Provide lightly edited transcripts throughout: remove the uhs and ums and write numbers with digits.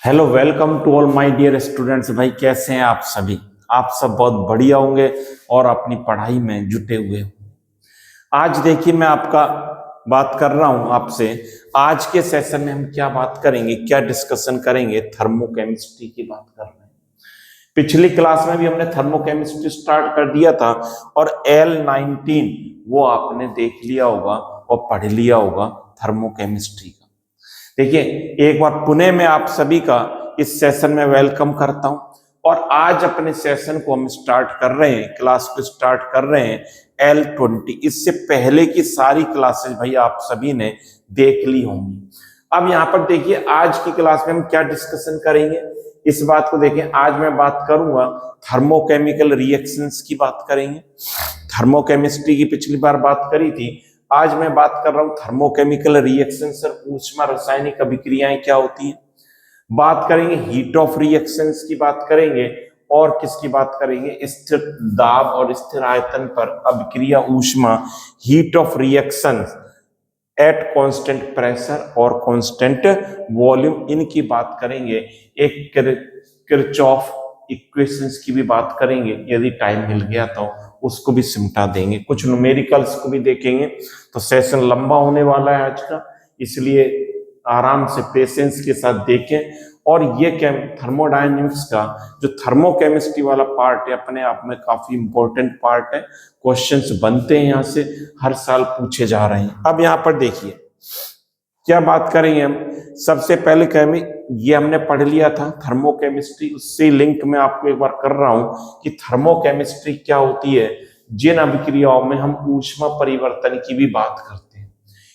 Hello, welcome to all my dear students. भाई कैसे हैं आप सभी? आप सब बहुत बढ़िया होंगे और अपनी पढ़ाई में जुटे हुए होंगे। आज देखिए, मैं आपका बात कर रहा हूं आपसे। आज के सेशन में हम क्या बात करेंगे, क्या डिस्कशन करेंगे? थर्मोकेमिस्ट्री की बात कर रहे हैं। पिछली क्लास में भी हमने थर्मोकेमिस्ट्री स्टार्ट कर दिया था और L19 वो आपने देख लिया होगा और पढ़ लिया होगा थर्मोकेमिस्ट्री का। देखिए, एक बार पुणे में आप सभी का इस सेशन में वेलकम करता हूं और आज अपने सेशन को हम स्टार्ट कर रहे हैं, क्लास को स्टार्ट कर रहे हैं L20। इससे पहले की सारी क्लासेस भाई आप सभी ने देख ली होंगी। अब यहाँ पर देखिए, आज की क्लास में हम क्या डिस्कशन करेंगे, इस बात को देखें। आज मैं बात करूंगा थर्मोकेमिकल रिएक्शंस की बात करेंगे। थर्मोकेमिस्ट्री की पिछली बार बात करी थी, आज मैं बात कर रहा हूं थर्मोकेमिकल रिएक्शंस और ऊष्मा रासायनिक अभिक्रियाएं क्या होती हैं। बात करेंगे हीट ऑफ रिएक्शंस की बात करेंगे और किसकी बात करेंगे, स्थिर दाब और स्थिर आयतन पर अभिक्रिया ऊष्मा, heat of reaction at constant pressure और कांस्टेंट वॉल्यूम, इनकी बात करेंगे। एक किरचॉफ इक्वेशंस की भी बात करेंगे, यदि टाइम मिल गया तो उसको भी सिमटा देंगे। कुछ न्यूमेरिकल्स को भी देखेंगे। तो सेशन लंबा होने वाला है आज का, इसलिए आराम से पेशेंस के साथ देखें। और ये थर्मोडायनेमिक्स का जो थर्मोकेमिस्ट्री वाला पार्ट है, अपने आप में काफी इंपॉर्टेंट पार्ट है। क्वेश्चंस बनते हैं यहाँ से, हर साल पूछे जा रहे हैं। अब यहाँ पर देखिए क्या बात करेंगे हम। सबसे पहले ये हमने पढ़ लिया था थर्मोकेमिस्ट्री, उससे लिंक मैं आपको एक बार कर रहा हूं कि थर्मोकेमिस्ट्री क्या होती है। जिन अभिक्रियाओं में हम ऊष्मा परिवर्तन की भी बात करते हैं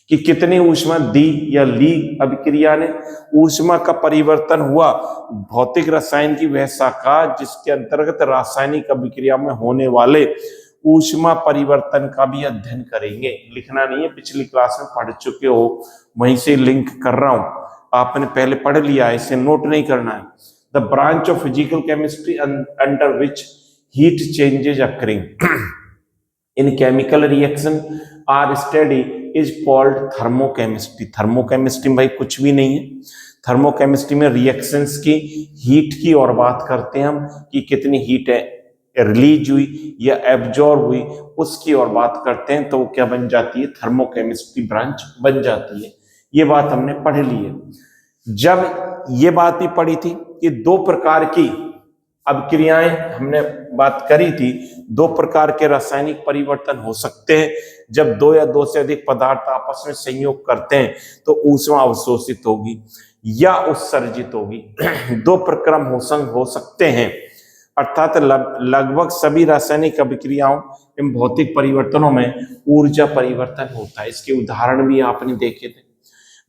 कि कितनी ऊष्मा दी या ली अभिक्रिया ने, ऊष्मा का परिवर्तन हुआ। भौतिक रसायन की वह शाखा जिसके अंतर्गत रासायनिक अभिक्रिया में होने वाले ऊष्मा परिवर्तन का भी अध्ययन करेंगे। लिखना नहीं है, पिछली क्लास में पढ़ चुके हो, वहीं से लिंक कर रहा हूं। आपने पहले पढ़ लिया है, इसे नोट नहीं करना है। The branch of physical chemistry under which heat changes occurring in chemical reaction are study is called thermochemistry. Thermochemistry में भाई कुछ भी नहीं है। थर्मोकेमिस्ट्री में रिएक्शंस की, हीट की और बात करते हैं हम कि कितनी हीट है रिलीज हुई या एब्जॉर्ब हुई, उसकी और बात करते हैं। तो वो क्या बन जाती है, थर्मोकेमिस्ट्री ब्रांच बन जाती है। ये बात हमने पढ़ ली है। जब ये बात भी पढ़ी थी कि दो प्रकार की अभिक्रियाएं हमने बात करी थी, दो प्रकार के रासायनिक परिवर्तन हो सकते हैं। जब दो या दो से अधिक पदार्थ आपस में संयोग करते हैं तो ऊष्मा अवशोषित होगी या उत्सर्जित होगी। दो प्रक्रम हो सकते हैं, अर्थात लगभग सभी रासायनिक अभिक्रियाओं एवं भौतिक परिवर्तनों में ऊर्जा परिवर्तन होता है। इसके उदाहरण भी आपने देखे थे।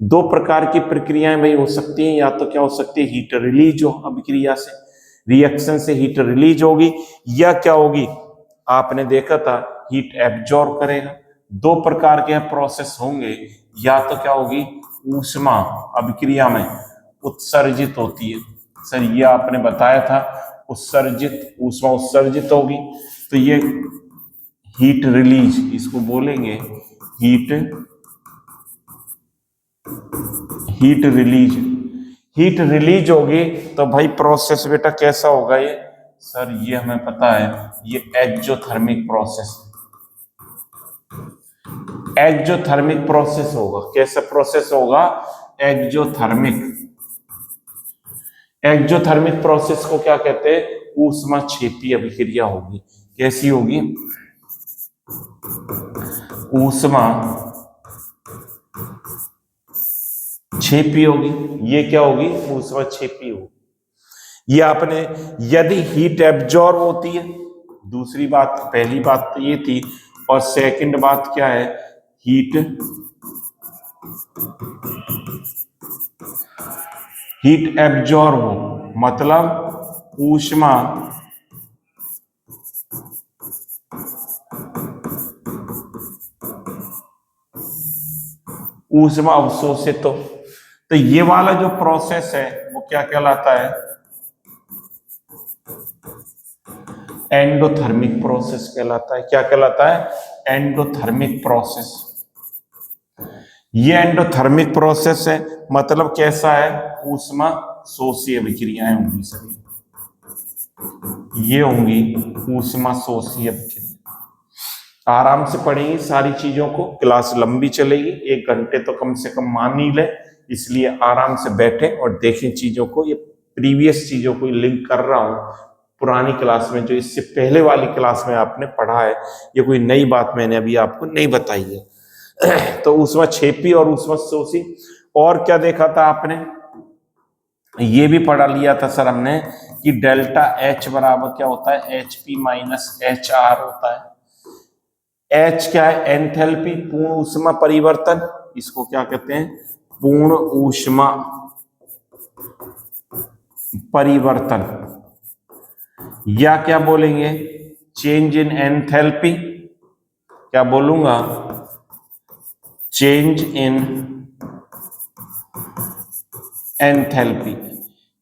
दो प्रकार की प्रक्रियाएं भाई हो सकती हैं, या तो क्या हो सकती है, हीट रिलीज हो अभिक्रिया से, रिएक्शन से हीट रिलीज होगी, या क्या होगी, आपने देखा था हीट एब्जॉर्ब करेगा। दो प्रकार के प्रोसेस होंगे, या तो क्या होगी, ऊष्मा अभिक्रिया में उत्सर्जित होती है। सर ये आपने बताया था, उत्सर्जित ऊष्मा उत्सर्जित होगी, तो ये हीट रिलीज, इसको बोलेंगे हीट रिलीज। हीट रिलीज होगी तो भाई प्रोसेस बेटा कैसा होगा ये? सर ये हमें पता है, ये एक्जोथर्मिक प्रोसेस, एक्जोथर्मिक प्रोसेस होगा। कैसा प्रोसेस होगा? एक्जोथर्मिक। एक्जोथर्मिक प्रोसेस को क्या कहते हैं? ऊष्मा क्षेपी अभिक्रिया होगी। कैसी होगी? ऊष्मा क्षेपी होगी। ये क्या होगी? ऊष्मा क्षेपी होगी। ये आपने, यदि हीट एब्जॉर्ब होती है, दूसरी बात, पहली बात तो ये थी, और सेकंड बात क्या है, हीट एब्जॉर्ब हो, मतलब ऊष्मा अवशोषित हो। तो ये वाला जो प्रोसेस है वो क्या कहलाता है? एंडोथर्मिक प्रोसेस कहलाता है। क्या कहलाता है? Endothermic process. ये एंडोथर्मिक प्रोसेस है, मतलब कैसा है? ऊष्मा शोषीय अभिक्रियाएं होंगी सभी, ये होंगी ऊष्मा शोषीय अभिक्रिया। आराम से पढ़ेंगे सारी चीजों को, क्लास लंबी चलेगी, 1 घंटे तो कम से कम मान ही ले, इसलिए आराम से बैठे और देखें चीजों को। ये प्रीवियस चीजों को लिंक कर रहा हूं पुरानी क्लास में, जो इससे पहले वाली क्लास में आपने पढ़ा है, ये कोई नई बात मैंने अभी आपको नहीं बताई है। तो ऊष्मा क्षेपी और ऊष्मा शोषी, और क्या देखा था आपने, ये भी पढ़ा लिया था सर हमने कि डेल्टा एच बराबर क्या होता है, H P minus H R होता है। एच क्या है, एंथैल्पी, पूर्ण ऊष्मा परिवर्तन, इसको क्या कहते हैं, पूर्ण ऊष्मा परिवर्तन, या क्या बोलेंगे, चेंज इन एंथैल्पी, क्या बोलूंगा, चेंज इन एंथैल्पी।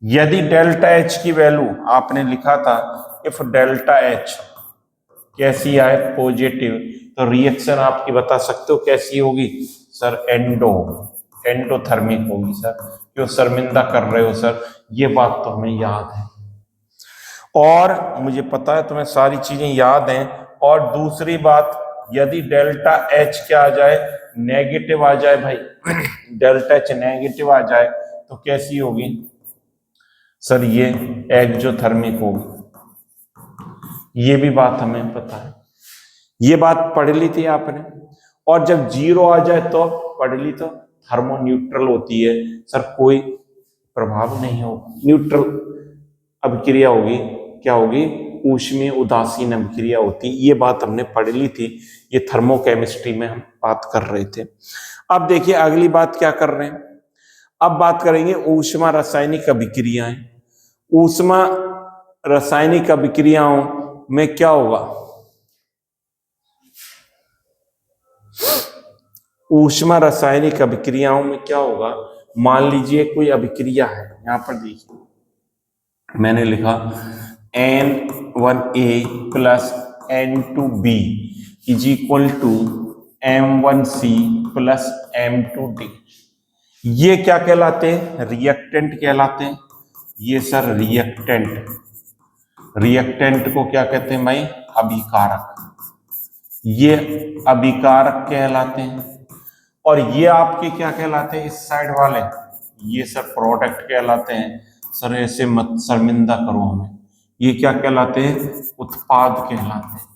यदि डेल्टा एच की वैल्यू आपने लिखा था, इफ डेल्टा एच कैसी आए, पॉजिटिव, तो रिएक्शन आपकी बता सकते हो कैसी होगी सर, एंडोथर्मिक होगी सर। क्यों शर्मिंदा कर रहे हो सर, ये बात तो हमें याद है, और मुझे पता है तुम्हें सारी चीजें याद हैं। और दूसरी बात, यदि डेल्टा एच क्या आ जाए, नेगेटिव आ जाए भाई, डेल्टा एच नेगेटिव आ जाए तो कैसी होगी सर, ये एक्जोथर्मिक होगी। ये भी बात हमें पता है, ये बात पढ़ ली थी आपने। और जब 0 आ जाए तो पढ़ ली, तो थर्मोन्यूट्रल होती है सर, कोई प्रभाव नहीं होगा, न्यूट्रल अभिक्रिया होगी, क्या होगी, ऊष्मीय उदासीन अभिक्रिया होती। ये बात हमने पढ़ ली थी, ये थर्मोकेमिस्ट्री में हम बात कर रहे थे। अब देखिए अगली बात क्या कर रहे हैं, अब बात करेंगे ऊष्मा रासायनिक अभिक्रियाएं। ऊष्मा रासायनिक अभिक्रियाओं में क्या होगा, ऊष्मा रासायनिक अभिक्रियाओं में क्या होगा, मान लीजिए कोई अभिक्रिया है, यहां पर देखिए मैंने लिखा N1A plus N2B is equal to M1C plus M2D। ये क्या कहलाते हैं, रिएक्टेंट कहलाते हैं। ये सर रिएक्टेंट को क्या कहते हैं भाई, अभिकारक, ये अभिकारक कहलाते हैं। और ये आपके क्या कहलाते हैं, इस साइड वाले, ये सर प्रोडक्ट कहलाते हैं। सर ऐसे मत शर्मिंदा करो हमें, ये क्या कहलाते हैं, उत्पाद कहलाते हैं।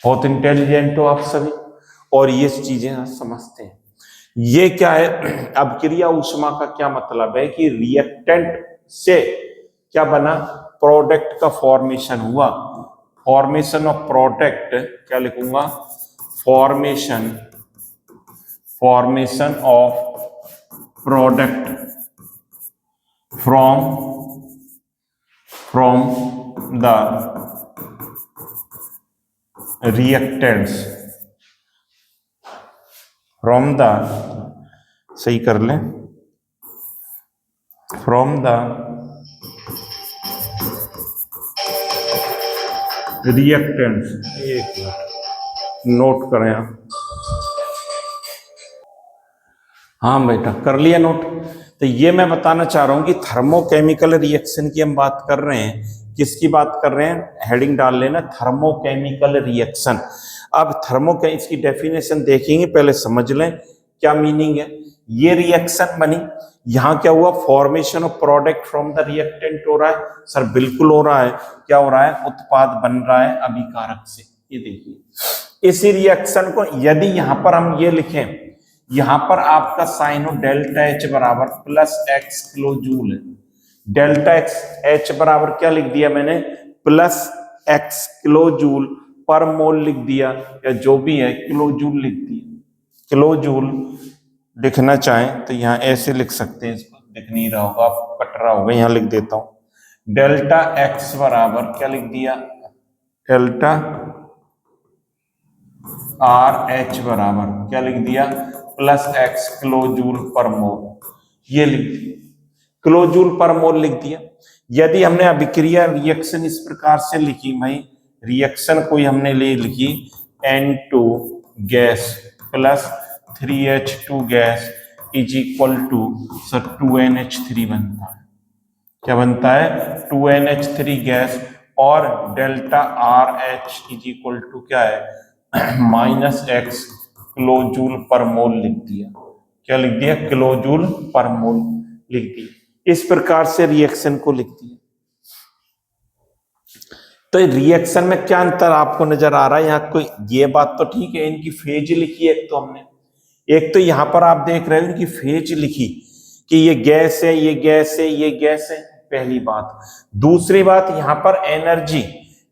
बहुत इंटेलिजेंट हो आप सभी, और ये चीजें आप समझते हैं। ये क्या है, अभिक्रिया ऊष्मा का क्या मतलब है कि रिएक्टेंट से क्या बना, प्रोडक्ट का फॉर्मेशन हुआ। फॉर्मेशन ऑफ प्रोडक्ट क्या लिखूंगा, formation of product from the reactants, from the, सही कर लें, फ्रॉम द रिएक्टेंट्स। एक नोट करें आप, हाँ बेटा कर लिया नोट। तो ये मैं बताना चाह रहा हूं कि थर्मोकेमिकल रिएक्शन की हम बात कर रहे हैं, किसकी बात कर रहे हैं, हेडिंग डाल लेना, थर्मोकेमिकल रिएक्शन। अब इसकी डेफिनेशन देखेंगे, पहले समझ लें क्या मीनिंग है। ये रिएक्शन बनी, यहां क्या हुआ, formation of product from the reactant हो रहा है सर, बिल्कुल हो रहा है। क्या हो रहा है, उत्पाद बन रहा है अभिकारक से। ये देखिए इसी रिएक्शन को यदि यहां पर हम ये लिखें, यहां पर आपका साइन हो डेल्टा एच बराबर प्लस एक्स किलो जूल है। डेल्टा एच बराबर क्या लिख दिया मैंने, प्लस एक्स किलो जूल पर मोल लिख दिया, या जो भी है किलो जूल लिख दिया। किलो जूल लिखना चाहें तो यहां ऐसे लिख सकते हैं, इसको दिख नहीं रहा होगा, आप कट रहा होगा, यहां लिख देता हूं। डेल्टा एक्स बराबर क्या लिख दिया, डेल्टा आर एच बराबर क्या लिख दिया, प्लस एक्स किलो जूल पर मोल, ये लिख दिया, किलो जूल पर मोल लिख दिया। यदि हमने अभिक्रिया रिएक्शन इस प्रकार से लिखी भाई, रिएक्शन कोई हमने ले लिखी N2 gas plus 3H2 gas is equal to sir 2NH3 बनता है। क्या बनता है? 2NH3 गैस, और delta RH is equal to क्या है? -X किलो जूल पर मोल लिख दिया। क्या लिख दिया? किलो जूल पर मोल लिख दिया। इस प्रकार से रिएक्शन को लिख दिया। तो रिएक्शन में क्या अंतर आपको नजर आ रहा है? यहाँ कोई ये बात तो ठीक है, इनकी फेज लिखी है एक तो हमने, एक तो यहां पर आप देख रहे हो इनकी फेज लिखी कि ये गैस है, ये गैस है, ये गैस है, पहली बात। दूसरी बात, यहां पर एनर्जी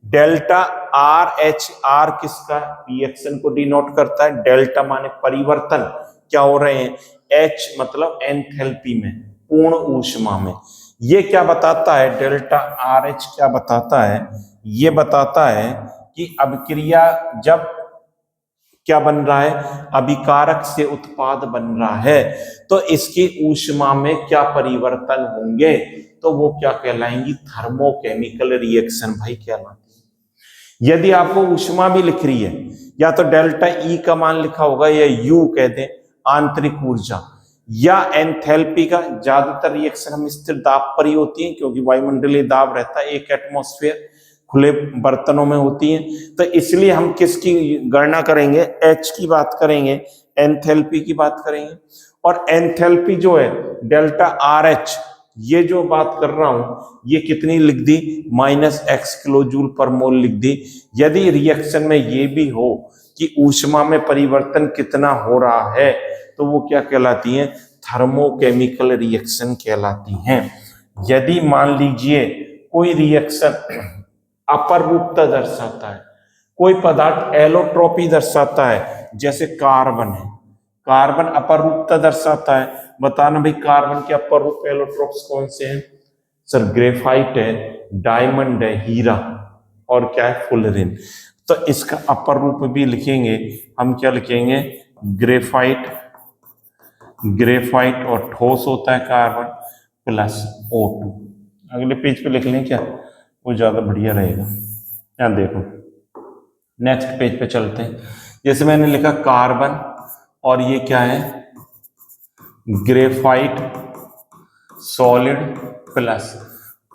डेल्टा RH, R किसका? रिएक्शन को डिनोट करता है। डेल्टा माने परिवर्तन क्या हो रहे हैं, H मतलब एंथैल्पी में, पूर्ण ऊष्मा में। ये क्या बताता है? डेल्टा RH क्या बताता है? ये बताता है कि अभिक्रिया जब क्या बन रहा है, अभिकारक से उत्पाद बन रहा है, तो इसकी ऊष्मा में क्या परिवर्तन होंगे, तो वो क्या कहलाएंगी? थर्मोकेमिकल रिएक्शन भाई कहलाती है। यदि आपको ऊष्मा भी लिख रही है, या तो डेल्टा E का मान लिखा होगा, या U कहते हैं आंतरिक ऊर्जा, या एंथैल्पी का। ज्यादातर रिएक्शन हम स्थिर दाब पर ही होती है, क्योंकि वायुमंडलीय दाब रहता है 1 एटमॉस्फेयर, खुले बर्तनों में होती है। तो इसलिए हम किसकी गणना करेंगे? H की बात करेंगे, एंथैल्पी की बात करेंगे। और एंथैल्पी जो है डेल्टा RH, ये जो बात कर रहा हूं, ये कितनी लिख दी? -X किलो जूल पर मोल लिख दी। यदि रिएक्शन में ये भी हो कि ऊष्मा में परिवर्तन कितना हो रहा है, तो वो क्या कहलाती है? थर्मोकेमिकल रिएक्शन कहलाती हैं। यदि मान लीजिए कोई रिएक्शन अपरूपता दर्शाता है, कोई पदार्थ एलोट्रोपी दर्शाता है, जैसे कार्बन है, कार्बन अपरूपता दर्शाता है। बताना भाई कार्बन के अपरूप एलोट्रोप्स कौन से हैं? सर ग्रेफाइट है, डायमंड है, हीरा, और क्या है? फुलरिन। तो इसका अपर रूप भी लिखेंगे हम, क्या लिखेंगे? ग्रेफाइट, ग्रेफाइट, और ठोस होता है कार्बन प्लस O2। अगले पेज पे लिख लें क्या? वो ज्यादा बढ़िया रहेगा। यहाँ देखो, नेक्स्ट पेज पे चलते हैं। जैसे मैंने लिखा कार्बन, और ये क्या है? ग्रेफाइट सॉलिड प्लस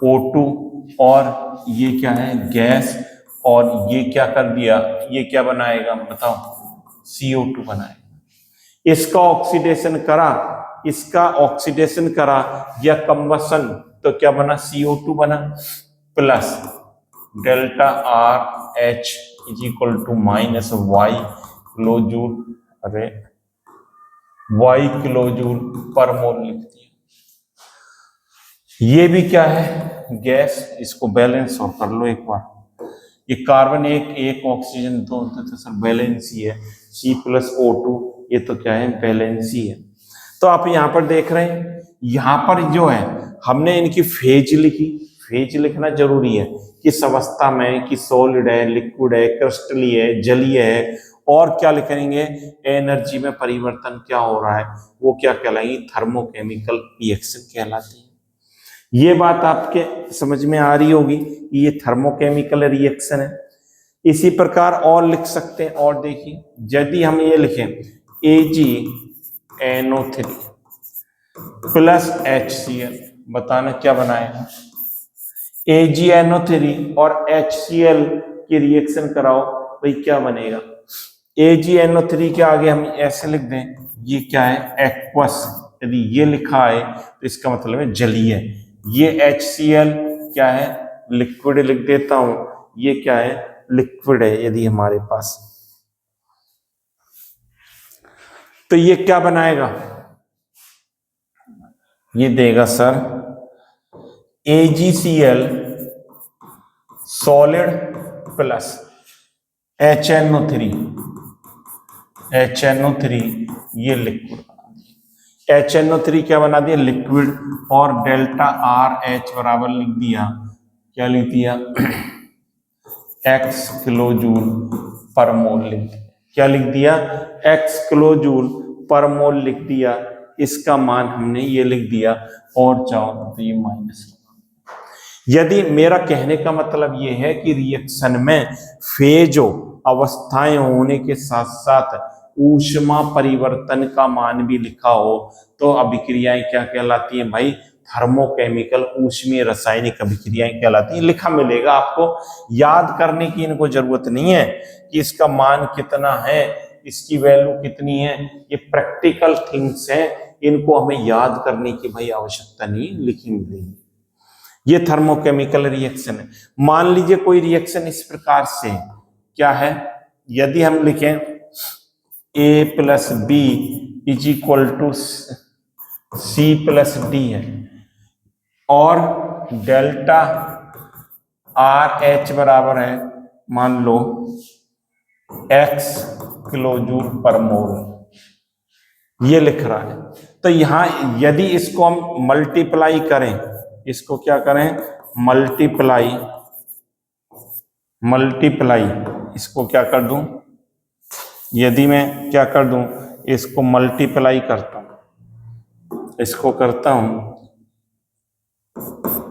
O2, और ये क्या है? गैस, और ये क्या कर दिया? ये क्या बनाएगा बताओ? CO2 बनाएगा। इसका ऑक्सीडेशन करा, इसका ऑक्सीडेशन करा या कंबसन, तो क्या बना? CO2 बना, plus delta RH is equal to -Y kilo joule, अरे Y किलो जूल पर मोल लिख दिया। ये भी क्या है? गैस। इसको बैलेंस और कर लो एक बार। ये कार्बन एक ऑक्सीजन दो, तो सर बैलेंस ही है, C+O2, ये तो क्या है? बैलेंस ही है। तो आप यहां पर देख रहे हैं, यहां पर जो है हमने इनकी फेज लिखी। फेज लिखना जरूरी है, किस अवस्था में, कि सॉलिड है, लिक्विड है, क्रिस्टलीय है, जलीय है, और क्या लिखेंगे? एनर्जी में परिवर्तन क्या हो रहा है, वो क्या कहलाएंगी? थर्मोकेमिकल रिएक्शन कहलाती है। ये बात आपके समझ में आ रही होगी कि ये थर्मोकेमिकल रिएक्शन है। इसी प्रकार और लिख सकते हैं, और देखिए, यदि हम ये लिखें AgNO3 प्लस HCl, बताना क्या बनाएगा? AgNO3 और HCl की रिएक्शन कराओ भाई, क्या बनेगा? AgNO3 के आगे हम ऐसे लिख दें, ये क्या है? एक्वस। यदि ये लिखा है तो इसका मतलब है जलीय। ये HCl क्या है? लिक्विड लिख देता हूं, ये क्या है? लिक्विड है यदि हमारे पास। तो ये क्या बनाएगा? ये देगा sir AgCl solid plus HNO3, ये लिक्विड। HNO3 क्या बना दिया? लिक्विड, और डेल्टा RH बराबर लिख दिया, क्या लिख दिया? X किलो जूल पर मोल लिख दिया। क्या लिख दिया? X किलो जूल पर मोल लिख दिया। इसका मान हमने ये लिख दिया, और चाहो तो ये माइनस। यदि मेरा कहने का मतलब ये है कि रिएक्शन में फेजो अवस्थाएं होने के साथ साथ ऊष्मा परिवर्तन का मान भी लिखा हो तो अभिक्रियाएं क्या कहलाती हैं भाई? थर्मोकेमिकल ऊष्मीय रासायनिक अभिक्रियाएं कहलाती हैं। लिखा मिलेगा आपको, याद करने की इनको जरूरत नहीं है कि इसका मान कितना है, इसकी वैल्यू कितनी है। ये प्रैक्टिकल थिंग्स हैं, इनको हमें याद करने की भाई आवश्यकता नहीं, लिखी मिलेगी। ये थर्मोकेमिकल रिएक्शन है। मान लीजिए कोई रिएक्शन इस प्रकार से क्या है, यदि हम लिखें A plus B is equal to C plus D है और डेल्टा आर एच बराबर है मान लो x किलोजूल पर मोल, ये लिख रहा है। तो यहां यदि इसको हम मल्टीप्लाई करें, इसको क्या करें? मल्टीप्लाई इसको क्या कर दूं? यदि मैं क्या कर दूं, इसको मल्टीप्लाई करता हूं, इसको करता हूं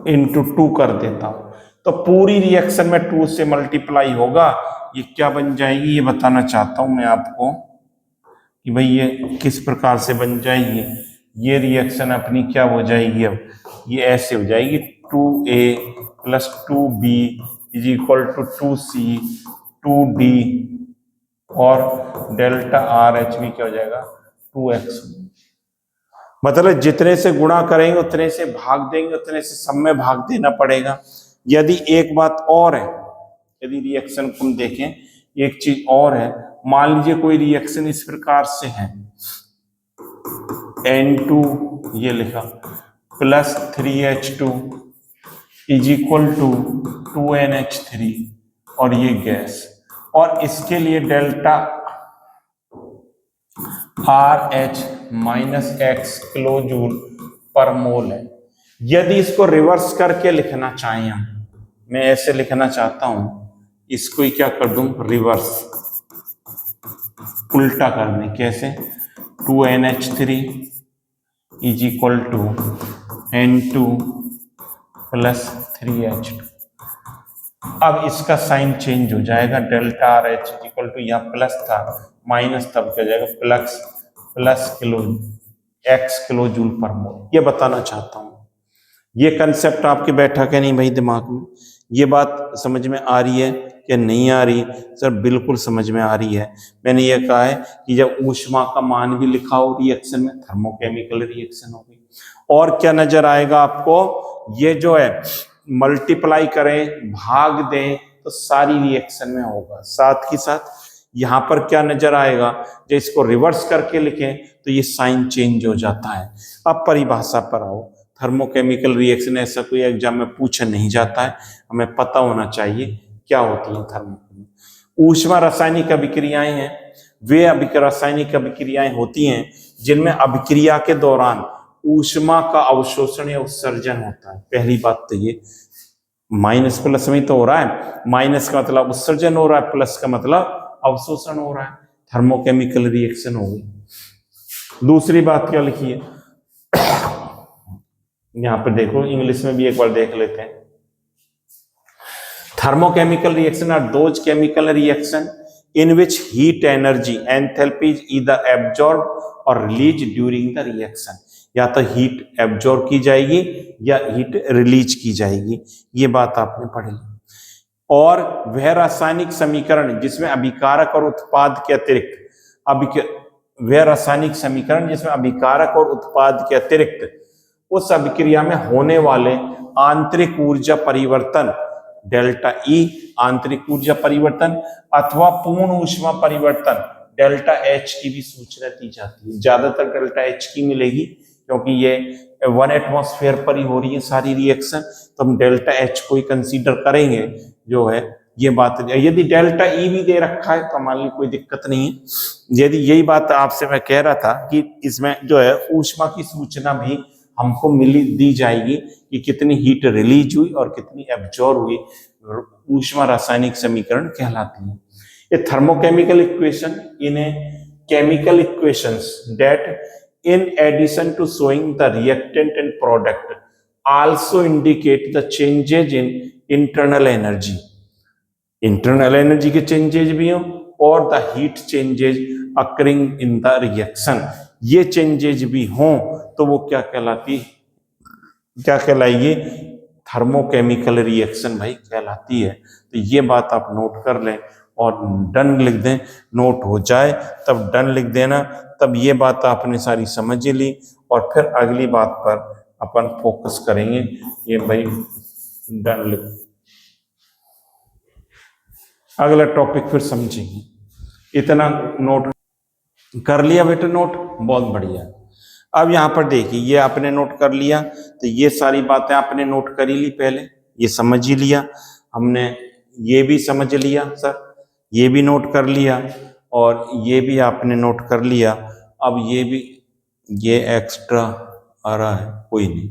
इंटू 2 कर देता हूं, तो पूरी रिएक्शन में 2 से मल्टीप्लाई होगा। ये क्या बन जाएगी ये बताना चाहता हूं मैं आपको कि भाई ये किस प्रकार से बन जाएगी। ये रिएक्शन अपनी क्या हो जाएगी? अब ये ऐसे हो जाएगी 2a plus 2b is equal to 2c 2d और डेल्टा आर एच भी क्या हो जाएगा? 2x। मतलब जितने से गुणा करेंगे उतने से भाग देंगे, उतने से सब में भाग देना पड़ेगा। यदि एक बात और है, यदि रिएक्शन को हम देखें, एक चीज और है, मान लीजिए कोई रिएक्शन इस प्रकार से है, N2 ये लिखा plus 3H2 is equal to 2NH3 और ये गैस, और इसके लिए delta R H minus X kilo joule पर मोल है। यदि इसको रिवर्स करके लिखना चाहें हम, मैं ऐसे लिखना चाहता हूं, इसको ही क्या कर दूं? रिवर्स, उल्टा कर दें। कैसे? 2NH3 is equal to N2 plus 3H2। अब इसका साइन चेंज हो जाएगा, delta R H equal to, यहाँ प्लस था माइनस तब क्या जाएगा plus kilo X kilo joule पर मोल। ये बताना चाहता हूं, ये कंसेप्ट आपके बैठा क्या नहीं भाई दिमाग में? ये बात समझ में आ रही है कि नहीं आ रही? सर बिल्कुल समझ में आ रही है। मैंने ये कहा है कि जब ऊष्मा का मान भी लिखा हो रिएक्शन में, थर्मोकेमिकल रिएक्शन होगी। और क्या नजर आएगा आपको? ये जो है मल्टीप्लाई करें, भाग दें तो सारी रिएक्शन में होगा। साथ ही साथ यहां पर क्या नजर आएगा? जब इसको रिवर्स करके लिखें तो ये साइन चेंज हो जाता है। अब परिभाषा पर आओ। थर्मोकेमिकल रिएक्शन ऐसा कोई एग्जाम में पूछा नहीं जाता है, हमें पता होना चाहिए क्या होती है थर्मोकेमिकल। ऊष्मा रासायनिक अभिक्रियाएं हैं, वे रासायनिक अभिक्रियाएं होती हैं जिनमें अभिक्रिया के दौरान ऊष्मा का अवशोषण या उत्सर्जन होता है। पहली बात तो ये, माइनस प्लस में तो हो रहा है, माइनस का मतलब उत्सर्जन हो रहा है, प्लस का मतलब अवशोषण हो रहा है, थर्मोकेमिकल रिएक्शन हो गई। दूसरी बात क्या लिखी है यहां पर देखो, इंग्लिश में भी एक बार देख लेते हैं। Thermochemical reaction are those chemical reaction in which heat energy enthalpy is either absorbed or released during the reaction। या तो हीट एब्जॉर्ब की जाएगी या हीट रिलीज की जाएगी, ये बात आपने पढ़ी। और वह रासायनिक समीकरण जिसमें अभिकारक और उत्पाद के अतिरिक्त वह रासायनिक समीकरण जिसमें अभिकारक और उत्पाद के अतिरिक्त उस अभिक्रिया में होने वाले आंतरिक ऊर्जा परिवर्तन डेल्टा ई आंतरिक ऊर्जा परिवर्तन अथवा पूर्ण ऊष्मा परिवर्तन डेल्टा एच की भी सूचना दी जाती है। ज्यादातर डेल्टा एच की मिलेगी क्योंकि ये 1 एटमॉस्फेयर पर ही हो रही है सारी रिएक्शन, तो हम डेल्टा एच को ही कंसीडर करेंगे जो है ये बात। यदि डेल्टा ई भी दे रखा है तो हमारे लिए कोई दिक्कत नहीं है। यदि यही बात आपसे मैं कह रहा था कि इसमें जो है ऊष्मा की सूचना भी हमको दी जाएगी कि कितनी हीट रिलीज हुई और कितनी एब्जॉर्ब हुई, ऊष्मा रासायनिक समीकरण कहलाती है। A thermochemical equation in a chemical equations that in addition to showing the reactant and product also indicate the changes in internal energy के changes भी हो और the heat changes occurring in the reaction, ये changes भी हों तो वो क्या कहलाती, क्या कहलाएगी, थर्मोकेमिकल रिएक्शन भाई कहलाती है। तो ये बात आप नोट कर लें और डन लिख दें, नोट हो जाए तब डन लिख देना, तब ये बात आपने सारी समझ ली और फिर अगली बात पर अपन फोकस करेंगे। ये भाई डन लिख, अगला टॉपिक फिर समझेंगे। इतना नोट कर लिया बेटा, नोट बहुत बढ़िया। अब यहाँ पर देखिए, ये आपने नोट कर लिया, तो ये सारी बातें आपने नोट कर ही ली, पहले ये समझ ही लिया हमने, ये भी समझ लिया सर, ये भी नोट कर लिया और ये भी आपने नोट कर लिया। अब ये भी, ये एक्स्ट्रा आ रहा है, कोई नहीं।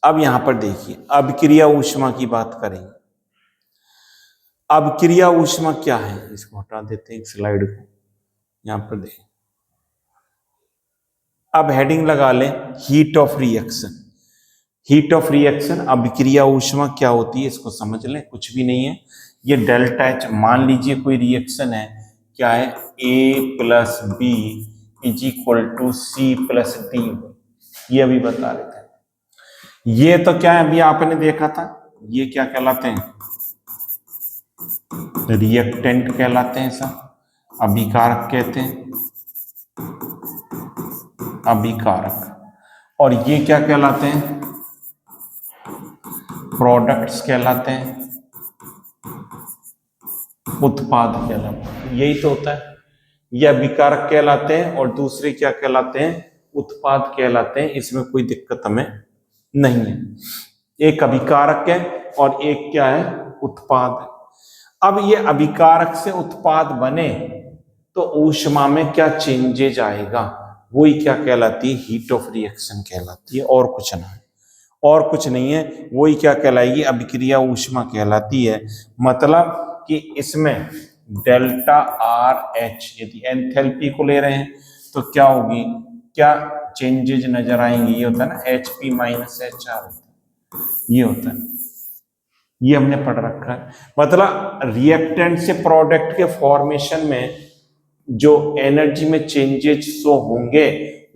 अब यहाँ पर देखिए, अभिक्रिया ऊष्मा की बात करेंगे। अभिक्रिया ऊष्मा क्या है, इसको हटा देते हैं स्लाइड को, यहाँ पर देखिए। अब हेडिंग लगा लें heat of reaction. Heat of reaction, अभिक्रिया ऊष्मा क्या होती है इसको समझ लें, कुछ भी नहीं है। ये डेल्टा एच, मान लीजिए कोई रिएक्शन है, क्या है, A + B = C + D, ये अभी बता रहे थे। ये तो क्या है, अभी आपने देखा था, ये क्या कहलाते हैं, रिएक्टेंट कहलाते हैं सर, अभिकारक कहते हैं, अभिकारक। और ये क्या कहलाते हैं, प्रोडक्ट्स कहलाते हैं, उत्पाद कहलाते हैं। यही तो होता है, ये अभिकारक कहलाते हैं और दूसरे क्या कहलाते हैं, उत्पाद कहलाते हैं। इसमें कोई दिक्कत हमें नहीं है, एक अभिकारक है और एक क्या है, उत्पाद है। अब ये अभिकारक से उत्पाद बने तो ऊष्मा में क्या चेंजेज आएगा, वही क्या कहलाती है, हीट ऑफ रिएक्शन कहलाती है, और कुछ ना है, और कुछ नहीं है, वही क्या कहलाएगी, अभिक्रिया ऊष्मा कहलाती है। मतलब कि इसमें डेल्टा आर एच, यदि एंथैल्पी को ले रहे हैं तो क्या होगी, क्या चेंजेज नजर आएंगे, ये होता है ना HP - HR, ये होता है, ये हमने पढ़ रखा है। मतलब रिएक्टेंट से प्रोडक्ट के फॉर्मेशन में जो एनर्जी में चेंजेस शो होंगे,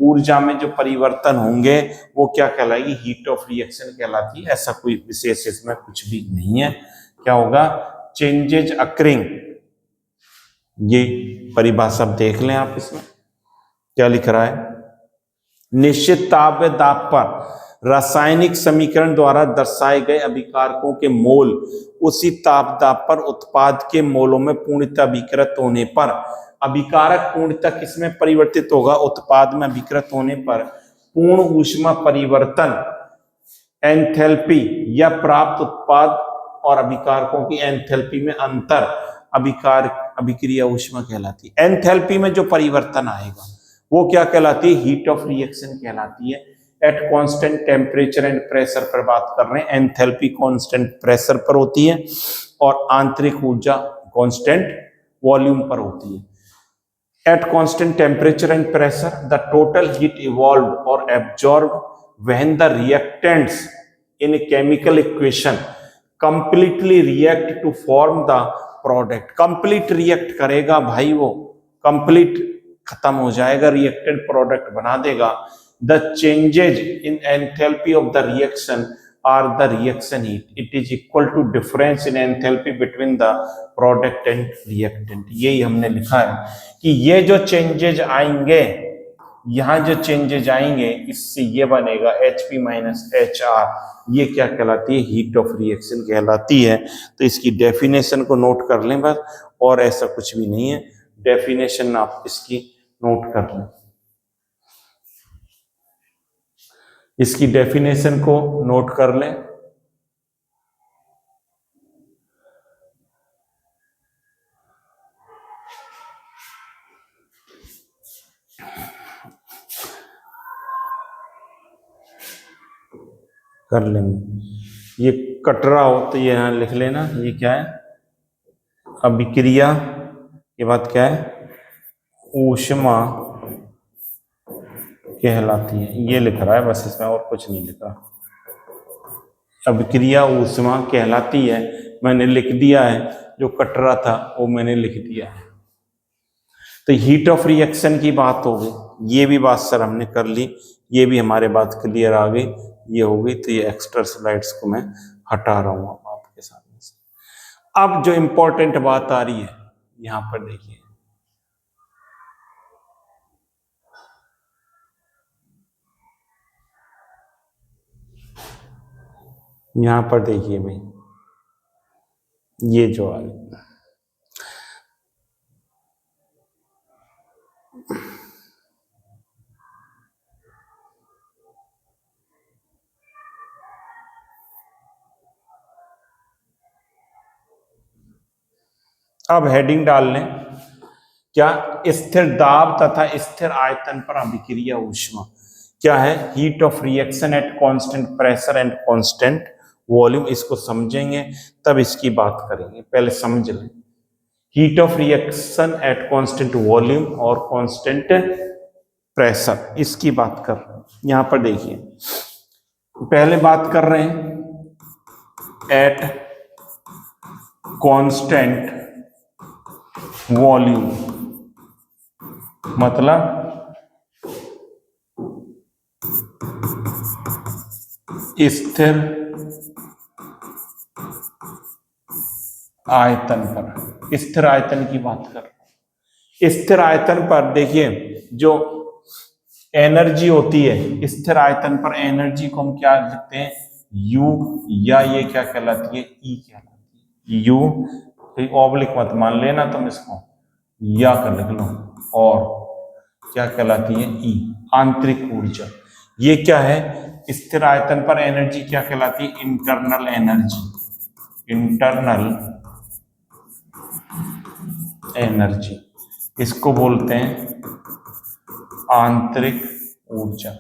ऊर्जा में जो परिवर्तन होंगे, वो क्या कहलाएगी, हीट ऑफ रिएक्शन कहलाती है। ऐसा कोई विशेष इसमें कुछ भी नहीं है। क्या होगा, चेंजेज अकरिंग, ये परिभाषा देख लें आप, इसमें क्या लिख रहा है, निश्चित ताप व दाब पर रासायनिक समीकरण द्वारा दर्शाए गए अभिकारकों के मोल उसी ताप दाब पर उत्पाद के मोलों में पूर्णतः अभिकृत होने पर, अभिकारक पूर्णतः किसमें परिवर्तित होगा, उत्पाद में अभिकृत होने पर पूर्ण ऊष्मा परिवर्तन, एंथैल्पी या प्राप्त उत्पाद और अभिकारकों की एंथैल्पी में अंतर अभिक्रिया ऊष्मा कहलाती है। एंथैल्पी में जो परिवर्तन आएगा वो क्या कहलाती है, हीट ऑफ रिएक्शन कहलाती है। At constant temperature and pressure पर बात कर रहे हैं, एंथैल्पी कांस्टेंट प्रेशर पर होती है और आंतरिक ऊर्जा कांस्टेंट वॉल्यूम पर होती है। At constant temperature and pressure, the total heat evolved or absorbed when the reactants in a chemical equation completely react to form the product. Complete react करेगा भाई, वो complete खत्म हो जाएगा, reactant product बना देगा। The changes in enthalpy of the reaction are the reaction heat. It is equal to difference in enthalpy between the product and reactant. यही हमने लिखा है कि ये जो चेंजेज आएंगे, यहाँ जो चेंजेज आएंगे, इससे ये बनेगा HP - HR, ये क्या कहलाती है, हीट ऑफ रिएक्शन कहलाती है। तो इसकी डेफिनेशन को नोट कर लें बस, और ऐसा कुछ भी नहीं है। डेफिनेशन आप इसकी नोट कर लें, इसकी डेफिनेशन को नोट कर लें। कर लेंगे, ये कटरा हो तो ये यहाँ लिख लेना, ये क्या है, अभिक्रिया के बाद क्या है, ऊष्मा कहलाती है, ये लिख रहा है बस, इसमें और कुछ नहीं लिखा। अभिक्रिया ऊष्मा कहलाती है, मैंने लिख दिया है, जो कटरा था वो मैंने लिख दिया है। तो हीट ऑफ रिएक्शन की बात हो गई, ये भी बात सर हमने कर ली, ये भी हमारे बात क्लियर आ गई, ये हो गई। तो ये एक्स्ट्रा स्लाइड्स को मैं हटा रहा हूं आपके सामने से। अब जो इंपॉर्टेंट बात आ रही है यहां पर देखिए, यहां पर देखिए भाई, ये जो आ रही है, अब हेडिंग डाल लें क्या, स्थिर दाब तथा स्थिर आयतन पर अभिक्रिया ऊष्मा क्या है, heat of reaction at constant pressure and constant volume. इसको समझेंगे तब इसकी बात करेंगे, पहले समझ लें। Heat of reaction at constant volume और कांस्टेंट प्रेशर, इसकी बात कर रहे हैं। यहां पर देखिए, पहले बात कर रहे हैं एट कांस्टेंट वॉल्यूम, मतलब स्थिर आयतन पर, स्थिर आयतन की बात कर रहे हैं। स्थिर आयतन पर देखिए, जो एनर्जी होती है स्थिर आयतन पर, एनर्जी को हम क्या लिखते हैं, यू, या ये क्या कहलाती है, ई कहलाती है। यू ऑब्लिक मत मान लेना तुम इसको, या कर लिख लो, और क्या कहलाती है, ई, आंतरिक ऊर्जा। ये क्या है, स्थिर आयतन पर एनर्जी क्या कहलाती है, इंटरनल एनर्जी, इंटरनल एनर्जी, इसको बोलते हैं आंतरिक ऊर्जा।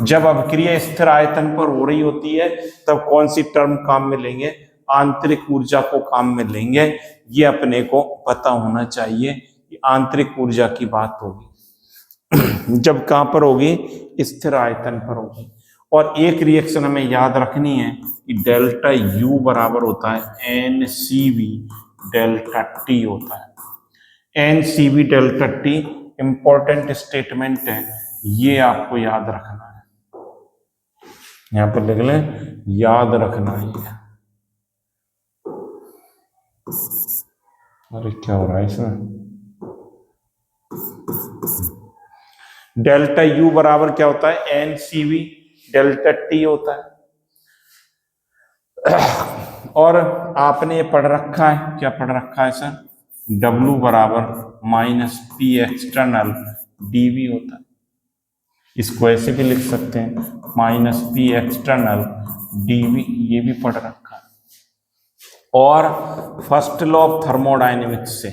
जब अभिक्रिया स्थिर आयतन पर हो रही होती है तब कौन सी टर्म काम में लेंगे, आंतरिक ऊर्जा को काम में लेंगे। ये अपने को पता होना चाहिए कि आंतरिक ऊर्जा की बात होगी जब कहां पर होगी, स्थिर आयतन पर होगी। और एक रिएक्शन हमें याद रखनी है कि डेल्टा यू बराबर होता है N C V delta T होता है। N C V delta T important statement है, ये आपको याद रखना है, यहां पर लिख लें, याद रखना है। अरे क्या हो रहा है इसमें, डेल्टा यू बराबर क्या होता है, N C V delta T होता है। और आपने ये पढ़ रखा है, क्या पढ़ रखा है सर, W बराबर माइनस पी एक्सटर्नल डीवी होता है। इसको ऐसे भी लिख सकते हैं, माइनस पी एक्सटर्नल डीवी, ये भी पढ़ रखा है। और फर्स्ट लॉ ऑफ थर्मोडायनेमिक्स से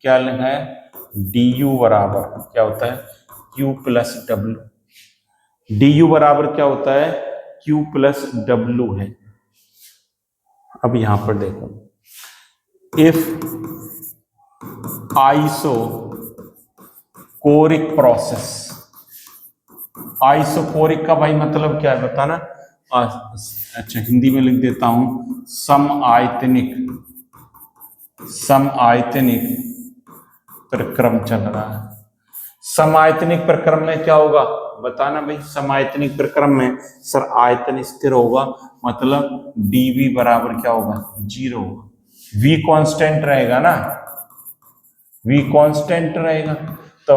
क्या लिखा है, डी यू बराबर क्या होता है, Q plus W. D you बराबर क्या होता है, Q प्लस डब्ल्यू है। अब यहां पर देखो, इफ आइसोकोरिक प्रोसेस, आइसोकोरिक का भाई मतलब क्या है बताना, अच्छा हिंदी में लिख देता हूं, समआयतनिक, समआयतनिक प्रक्रम चल रहा है। समायतनिक प्रक्रम में क्या होगा बताना भाई, समायतनिक प्रक्रम में सर आयतन स्थिर होगा, मतलब dV बराबर क्या होगा, 0 होगा। V कांस्टेंट रहेगा ना, V कांस्टेंट रहेगा, तो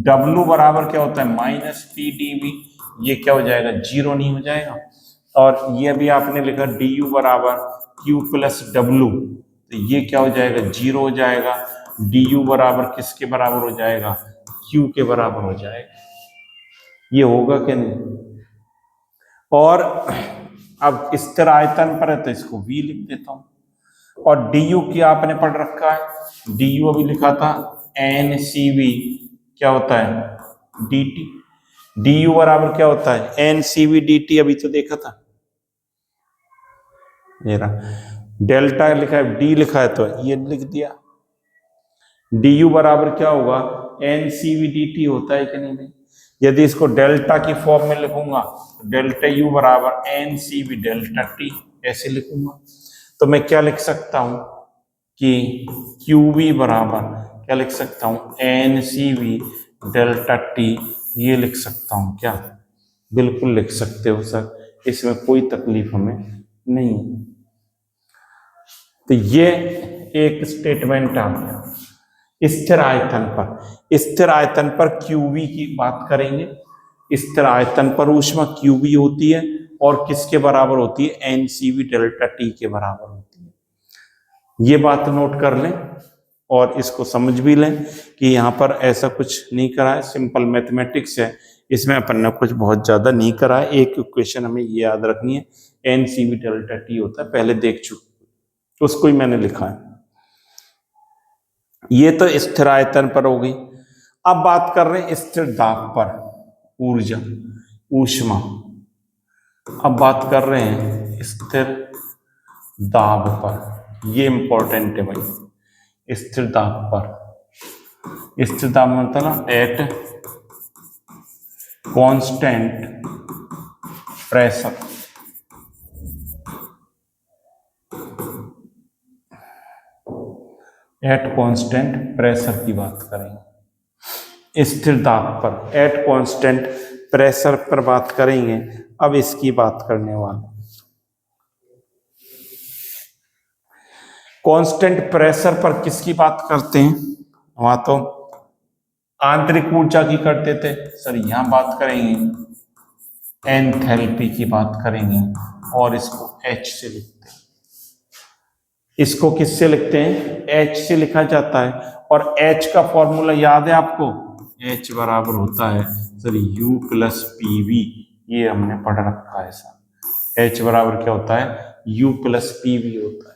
W बराबर क्या होता है, माइनस पी dV, ये क्या हो जाएगा, 0 नहीं हो जाएगा। और ये भी आपने लिखा du बराबर Q प्लस डब्ल्यू, तो ये क्या हो जाएगा, 0 हो जाएगा। du बराबर किसके बराबर हो जाएगा, Q के बराबर हो जाएगा। ये होगा कि नहीं। और अब स्थिर आयतन पर है तो इसको V लिख देता हूं। और du की आपने पढ़ रखा है, du अभी लिखा था NCV क्या होता है, dt। du बराबर क्या होता है, NCV dt, अभी तो देखा था, ये रहा डेल्टा लिखा है, d लिखा है तो ये लिख दिया। du बराबर क्या होगा, NCV dt होता है कि नहीं। यदि इसको डेल्टा की फॉर्म में लिखूंगा, डेल्टा u बराबर NCV डेल्टा t ऐसे लिखूंगा, तो मैं क्या लिख सकता हूं कि QV बराबर क्या लिख सकता हूँ, NCV डेल्टा T, ये लिख सकता हूँ क्या? बिल्कुल लिख सकते हो सर, इसमें कोई तकलीफ हमें नहीं है। तो ये एक स्टेटमेंट आ गया। स्थिर आयतन पर QV की बात करेंगे। स्थिर आयतन पर ऊष्मा QV होती है और किसके बराबर होती है? NCV डेल्टा T के बराबर होती है। ये बात नोट कर लें और इसको समझ भी लें कि यहाँ पर ऐसा कुछ नहीं करा है, सिंपल मैथमेटिक्स है, इसमें अपन ने कुछ बहुत ज्यादा नहीं करा है। एक इक्वेशन हमें ये याद रखनी है, NCV डेल्टा T होता है, पहले देख चुके, उसको ही मैंने लिखा है। ये तो स्थिर आयतन पर हो गई। अब बात कर रहे हैं स्थिर दाब पर, ऊर्जा, ऊष्मा। अब बात कर रहे हैं स्थिर दाब पर, ये इंपॉर्टेंट है भाई। स्थिर दाब पर, स्थिर दाब मतलब at constant pressure, at constant pressure की बात करेंगे। स्थिर दाब पर एट कांस्टेंट प्रेशर पर बात करेंगे। अब इसकी बात करने वाले, कांस्टेंट प्रेशर पर किसकी बात करते हैं? वहां तो आंतरिक ऊर्जा की करते थे सर, यहां बात करेंगे एंथैल्पी की बात करेंगे और इसको H से लिखते हैं। इसको किससे लिखते हैं? H से लिखा जाता है। और H का फॉर्मूला याद है आपको? H बराबर होता है सर U प्लस PV, ये हमने पढ़ रखा है सर। H बराबर क्या होता है? U प्लस PV होता है।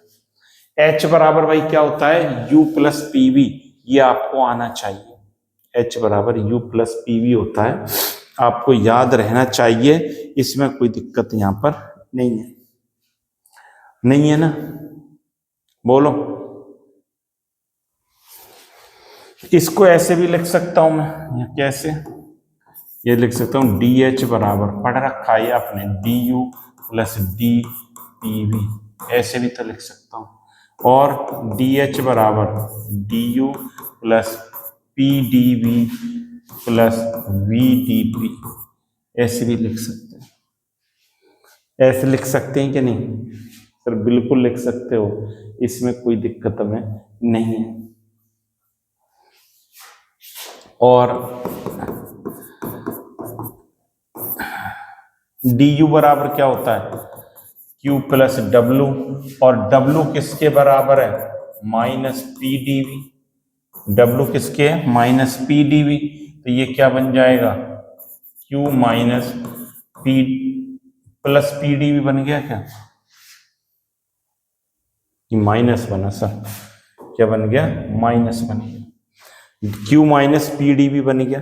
H बराबर भाई क्या होता है? U प्लस PV, ये आपको आना चाहिए। H बराबर U प्लस PV होता है, आपको याद रहना चाहिए, इसमें कोई दिक्कत यहाँ पर नहीं है, नहीं है ना? बोलो। इसको ऐसे भी लिख सकता हूं मैं, कैसे? ये लिख सकता हूं DH बराबर, पढ़ रखा है आपने, DU प्लस DPV, ऐसे भी तो लिख सकता हूं। और DH बराबर DU plus PDV plus VDP, ऐसे भी लिख सकते हैं। ऐसे लिख सकते हैं कि नहीं सर? बिल्कुल लिख सकते हो, इसमें कोई दिक्कत हमें नहीं है। और DU बराबर क्या होता है? Q प्लस W, और W किसके बराबर है? Minus PDV। W किसके है? माइनस PDV, तो ये क्या बन जाएगा? Q minus P plus PDV बन गया क्या? माइनस बना सर, क्या बन गया? माइनस बन गया। Q माइनस PDV बन गया।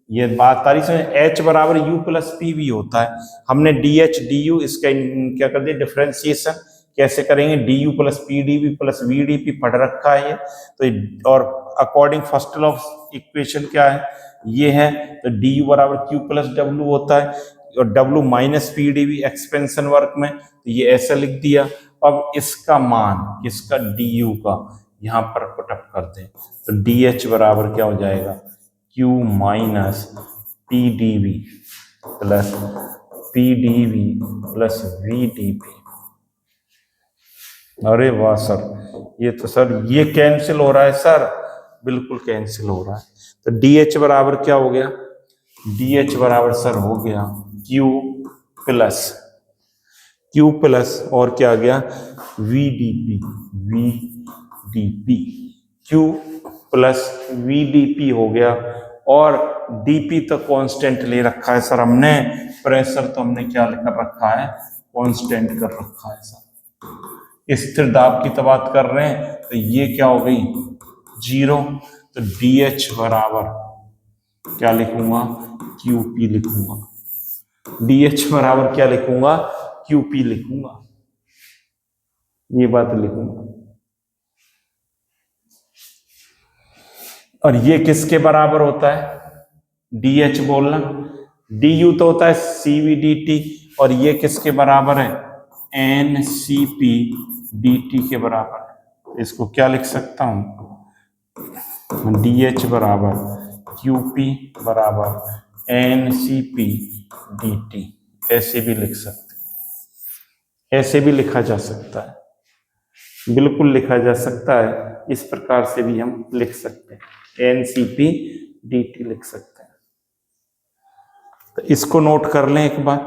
ये बात तारीख से H बराबर U प्लस PV होता है। हमने DH DU इसका क्या कर दिया? डिफरेंशिएशन कैसे करेंगे? DU plus PDV plus VDP पढ़ रखा है ये तो, और according first law of equation क्या है? ये है, तो DU बराबर Q प्लस W होता है और W minus PDV expansion work में, तो ये ऐसा लिख दिया। अब इसका मान किसका? DU का, यहां पर पुटअप कर दें तो DH बराबर क्या हो जाएगा? Q minus PDV plus PDV plus VDP। अरे वाह सर, ये तो सर ये कैंसिल हो रहा है सर, बिल्कुल कैंसिल हो रहा है। तो DH बराबर क्या हो गया? DH बराबर सर हो गया Q प्लस और क्या आ गया? VDP Q प्लस VDP हो गया। और DP तो कांस्टेंट ले रखा है सर हमने, प्रेशर तो हमने क्या कर रखा है? कांस्टेंट कर रखा है सर। स्थिर दाब की तो बात कर रहे हैं, तो ये क्या हो गई? 0। तो DH बराबर क्या लिखूंगा? QP लिखूंगा। DH बराबर क्या लिखूंगा? QP लिखूंगा, ये बात लिखूंगा। और ये किसके बराबर होता है? DH बोलना, DU तो होता है CVDT, और ये किसके बराबर है? NCP dt के बराबर है। इसको क्या लिख सकता हूं? DH बराबर QP बराबर NCP DT, ऐसे भी लिख सकते हैं, ऐसे भी लिखा जा सकता है, बिल्कुल लिखा जा सकता है, इस प्रकार से भी हम लिख सकते हैं, NCP DT लिख सकते हैं। तो इसको नोट कर लें एक बार,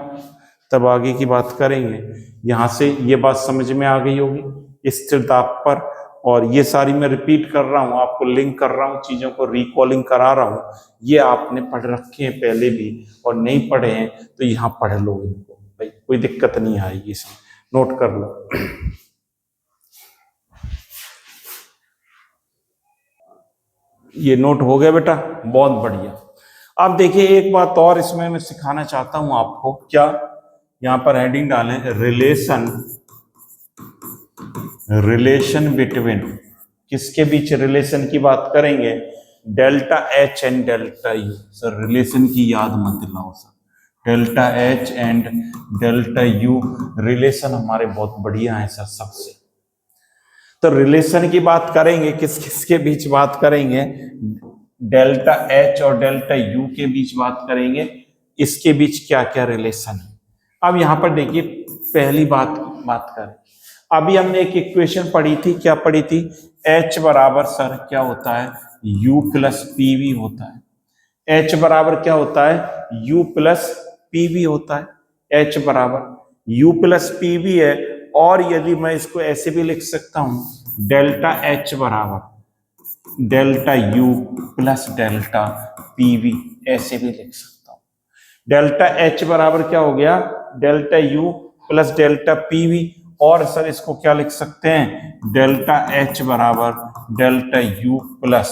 तब आगे की बात करेंगे। यहां से ये बात समझ में आ गई होगी स्थिर दाब पर, और ये सारी मैं रिपीट कर रहा हूं, आपको लिंक कर रहा हूं, चीजों को रिकॉलिंग करा रहा हूं। ये आपने पढ़ रखे हैं पहले भी, और नहीं पढ़े हैं तो यहाँ पढ़ लो इनको भाई, कोई दिक्कत नहीं आएगी, इसमें नोट कर लो। ये नोट हो गया बेटा, बहुत बढ़िया। अब देखिए एक बात और इसमें मैं सिखाना चाहता हूं आपको, क्या यहां पर हेडिंग डालें, रिलेशन बिटवीन, किसके बीच रिलेशन की बात करेंगे, delta H and delta U। Sir relation की याद मत दिलाओ sir, delta H and delta U relation हमारे बहुत बढ़िया है सर सबसे। तो रिलेशन की बात करेंगे, किस किस के बीच बात करेंगे, डेल्टा H और डेल्टा U के बीच बात करेंगे, इसके बीच क्या क्या रिलेशन है। अब यहां पर देखिए पहली बात करें, अभी हमने एक इक्वेशन पढ़ी थी, क्या पढ़ी थी, H बराबर सर क्या होता है, U प्लस PV होता है। H बराबर क्या होता है, U प्लस PV होता है। H बराबर U प्लस PV है, और यदि मैं इसको ऐसे भी लिख सकता हूं, डेल्टा H बराबर delta U plus delta PV, ऐसे भी लिख सकता हूं। डेल्टा H बराबर क्या हो गया, delta U plus delta PV, और सर इसको क्या लिख सकते हैं, डेल्टा H बराबर delta U plus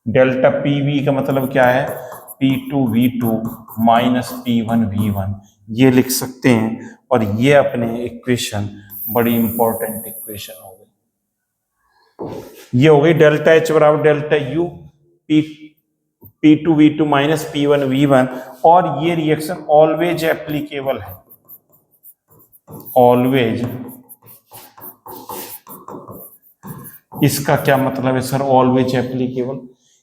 delta PV का मतलब क्या है, P2V2 माइनस P1V1, ये लिख सकते हैं। और ये अपने इक्वेशन बड़ी इंपॉर्टेंट इक्वेशन हो गई, ये हो गई डेल्टा H बराबर delta U P2V2 minus P1V1। और ये रिएक्शन ऑलवेज एप्लीकेबल है, ऑलवेज, इसका क्या मतलब है सर, ऑलवेज एप्लीकेबल,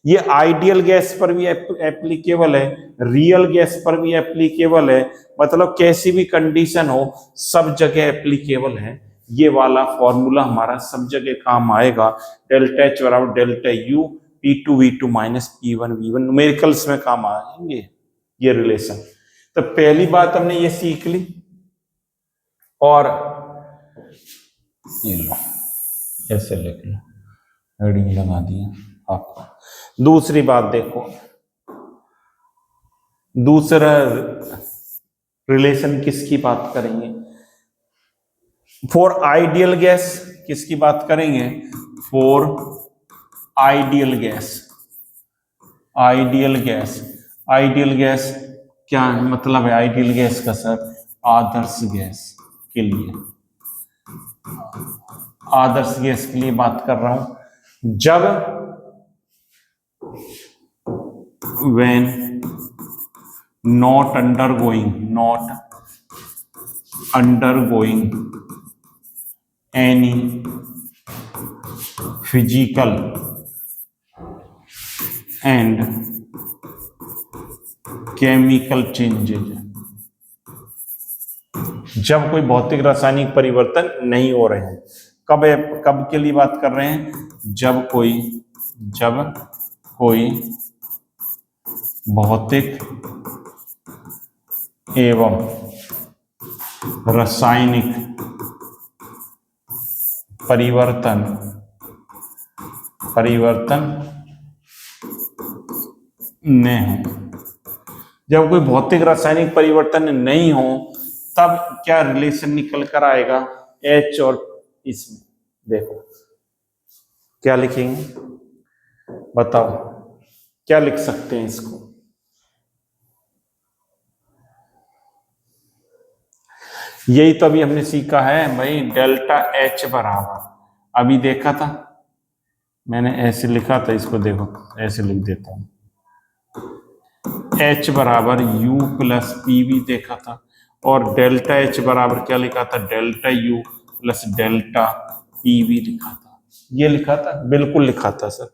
ये आइडियल गैस पर भी एप्लीकेबल है, रियल गैस पर भी एप्लीकेबल है, मतलब कैसी भी कंडीशन हो सब जगह एप्लीकेबल है। ये वाला फॉर्मूला हमारा सब जगह काम आएगा, डेल्टा H बराबर delta U P2V2 minus P1V1, numericals में काम आएंगे ये रिलेशन। तो पहली बात हमने ये सीख ली, और ये लो ऐसे लिख लो, हेडिंग लगा दिया आपको। दूसरी बात देखो, दूसरा रिलेशन किसकी बात करेंगे, फॉर आइडियल गैस, किसकी बात करेंगे, for ideal gas, ideal gas, ideal gas क्या मतलब है, आइडियल गैस का सर, आदर्श गैस के लिए, आदर्श गैस के लिए बात कर रहा हूं, जब when not undergoing any physical and chemical changes, जब कोई भौतिक रासायनिक परिवर्तन नहीं हो रहे हैं। कब के लिए बात कर रहे हैं, जब कोई भौतिक एवं रासायनिक परिवर्तन नहीं हो, जब कोई भौतिक रासायनिक परिवर्तन नहीं हो तब क्या रिलेशन निकल कर आएगा, H और इसमें देखो क्या लिखेंगे, बताओ क्या लिख सकते हैं इसको, यही तो अभी हमने सीखा है भाई, डेल्टा H बराबर, अभी देखा था मैंने ऐसे लिखा था, इसको देखो ऐसे लिख देता हूं, H बराबर U प्लस PV देखा था, और डेल्टा H बराबर क्या लिखा था, delta U plus delta PV लिखा था। ये लिखा था, बिल्कुल लिखा था सर।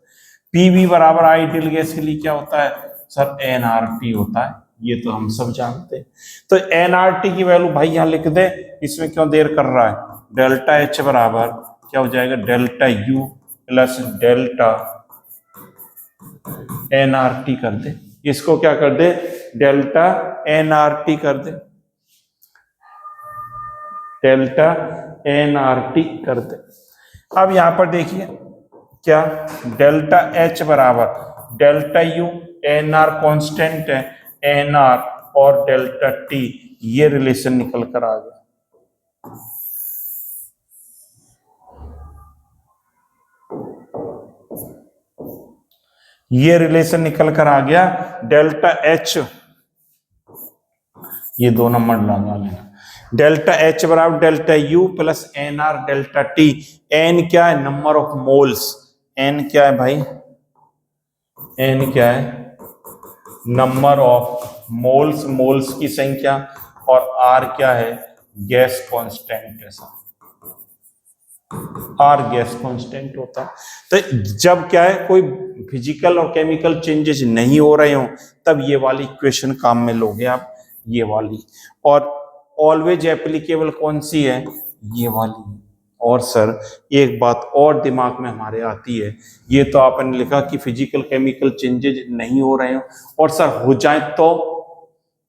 पीवी बराबर आइडियल गैस के लिए क्या होता है सर, एनआरटी होता है, ये तो हम सब जानते हैं। तो एनआरटी की वैल्यू भाई यहां लिख दे, इसमें क्यों देर कर रहा है। डेल्टा एच बराबर क्या हो जाएगा, delta U plus delta NRT कर दे, इसको क्या कर दे, डेल्टा एनआरटी कर दे, डेल्टा एनआरटी कर दे। अब यहां पर देखिए क्या, डेल्टा एच बराबर delta U, N R constant है, एन आर और डेल्टा टी, ये रिलेशन निकल कर आ गया। ये रिलेशन निकल कर आ गया, डेल्टा एच, ये दो नंबर लगा लेना, डेल्टा एच बराबर delta U plus N R delta T. N क्या है, नंबर ऑफ मोल्स, एन क्या है भाई, एन क्या है, नंबर ऑफ मोल्स, मोल्स की संख्या, और आर क्या है, गैस कांस्टेंट है सर, आर गैस कांस्टेंट होता है। तो जब क्या है, कोई फिजिकल और केमिकल चेंजेस नहीं हो रहे हो, तब ये वाली इक्वेशन काम में लोगे आप, ये वाली। और ऑलवेज एप्लीकेबल कौन सी है, ये वाली। और सर एक बात और दिमाग में हमारे आती है, ये तो आपने लिखा कि फिजिकल केमिकल चेंजेस नहीं हो रहे हो, और सर हो जाए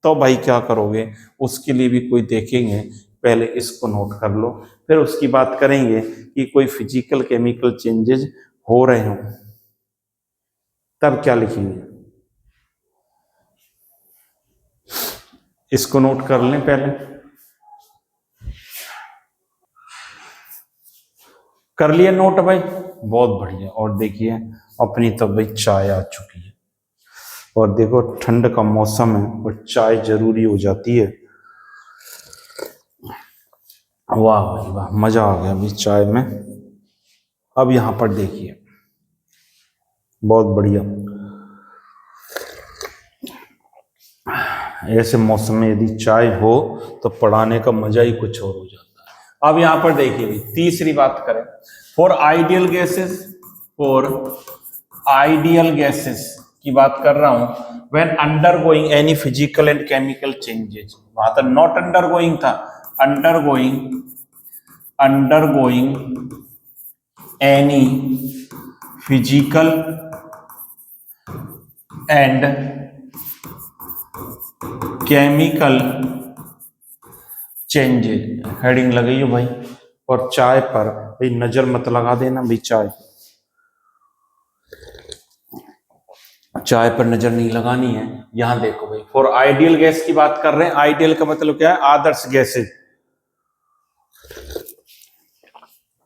तो भाई क्या करोगे, उसके लिए भी कोई देखेंगे। पहले इसको नोट कर लो, फिर उसकी बात करेंगे कि कोई फिजिकल केमिकल चेंजेस हो रहे हो, तब क्या लिखेंगे। इसको नोट कर लें पहले, कर लिया नोट भाई, बहुत बढ़िया। और देखिए अपनी तो भाई चाय आ चुकी है, और देखो ठंड का मौसम है और चाय जरूरी हो जाती है। वाह भाई वाह, मजा आ गया अभी चाय में। अब यहां पर देखिए, बहुत बढ़िया, ऐसे मौसम में यदि चाय हो तो पढ़ाने का मजा ही कुछ और हो जाता है। अब यहां पर देखिए तीसरी बात करें, for ideal gases, for ideal gases की बात कर रहा हूं, when undergoing any physical and chemical changes, वहां तो नॉट अंडरगोइंग था, undergoing any physical and chemical changes, heading लगाइए भाई। और चाय पर भाई नजर मत लगा देना भाई, चाय पर नजर नहीं लगानी है। यहां देखो भाई, फॉर आइडियल गैस की बात कर रहे हैं, आइडियल का मतलब क्या है, आदर्श गैसेज,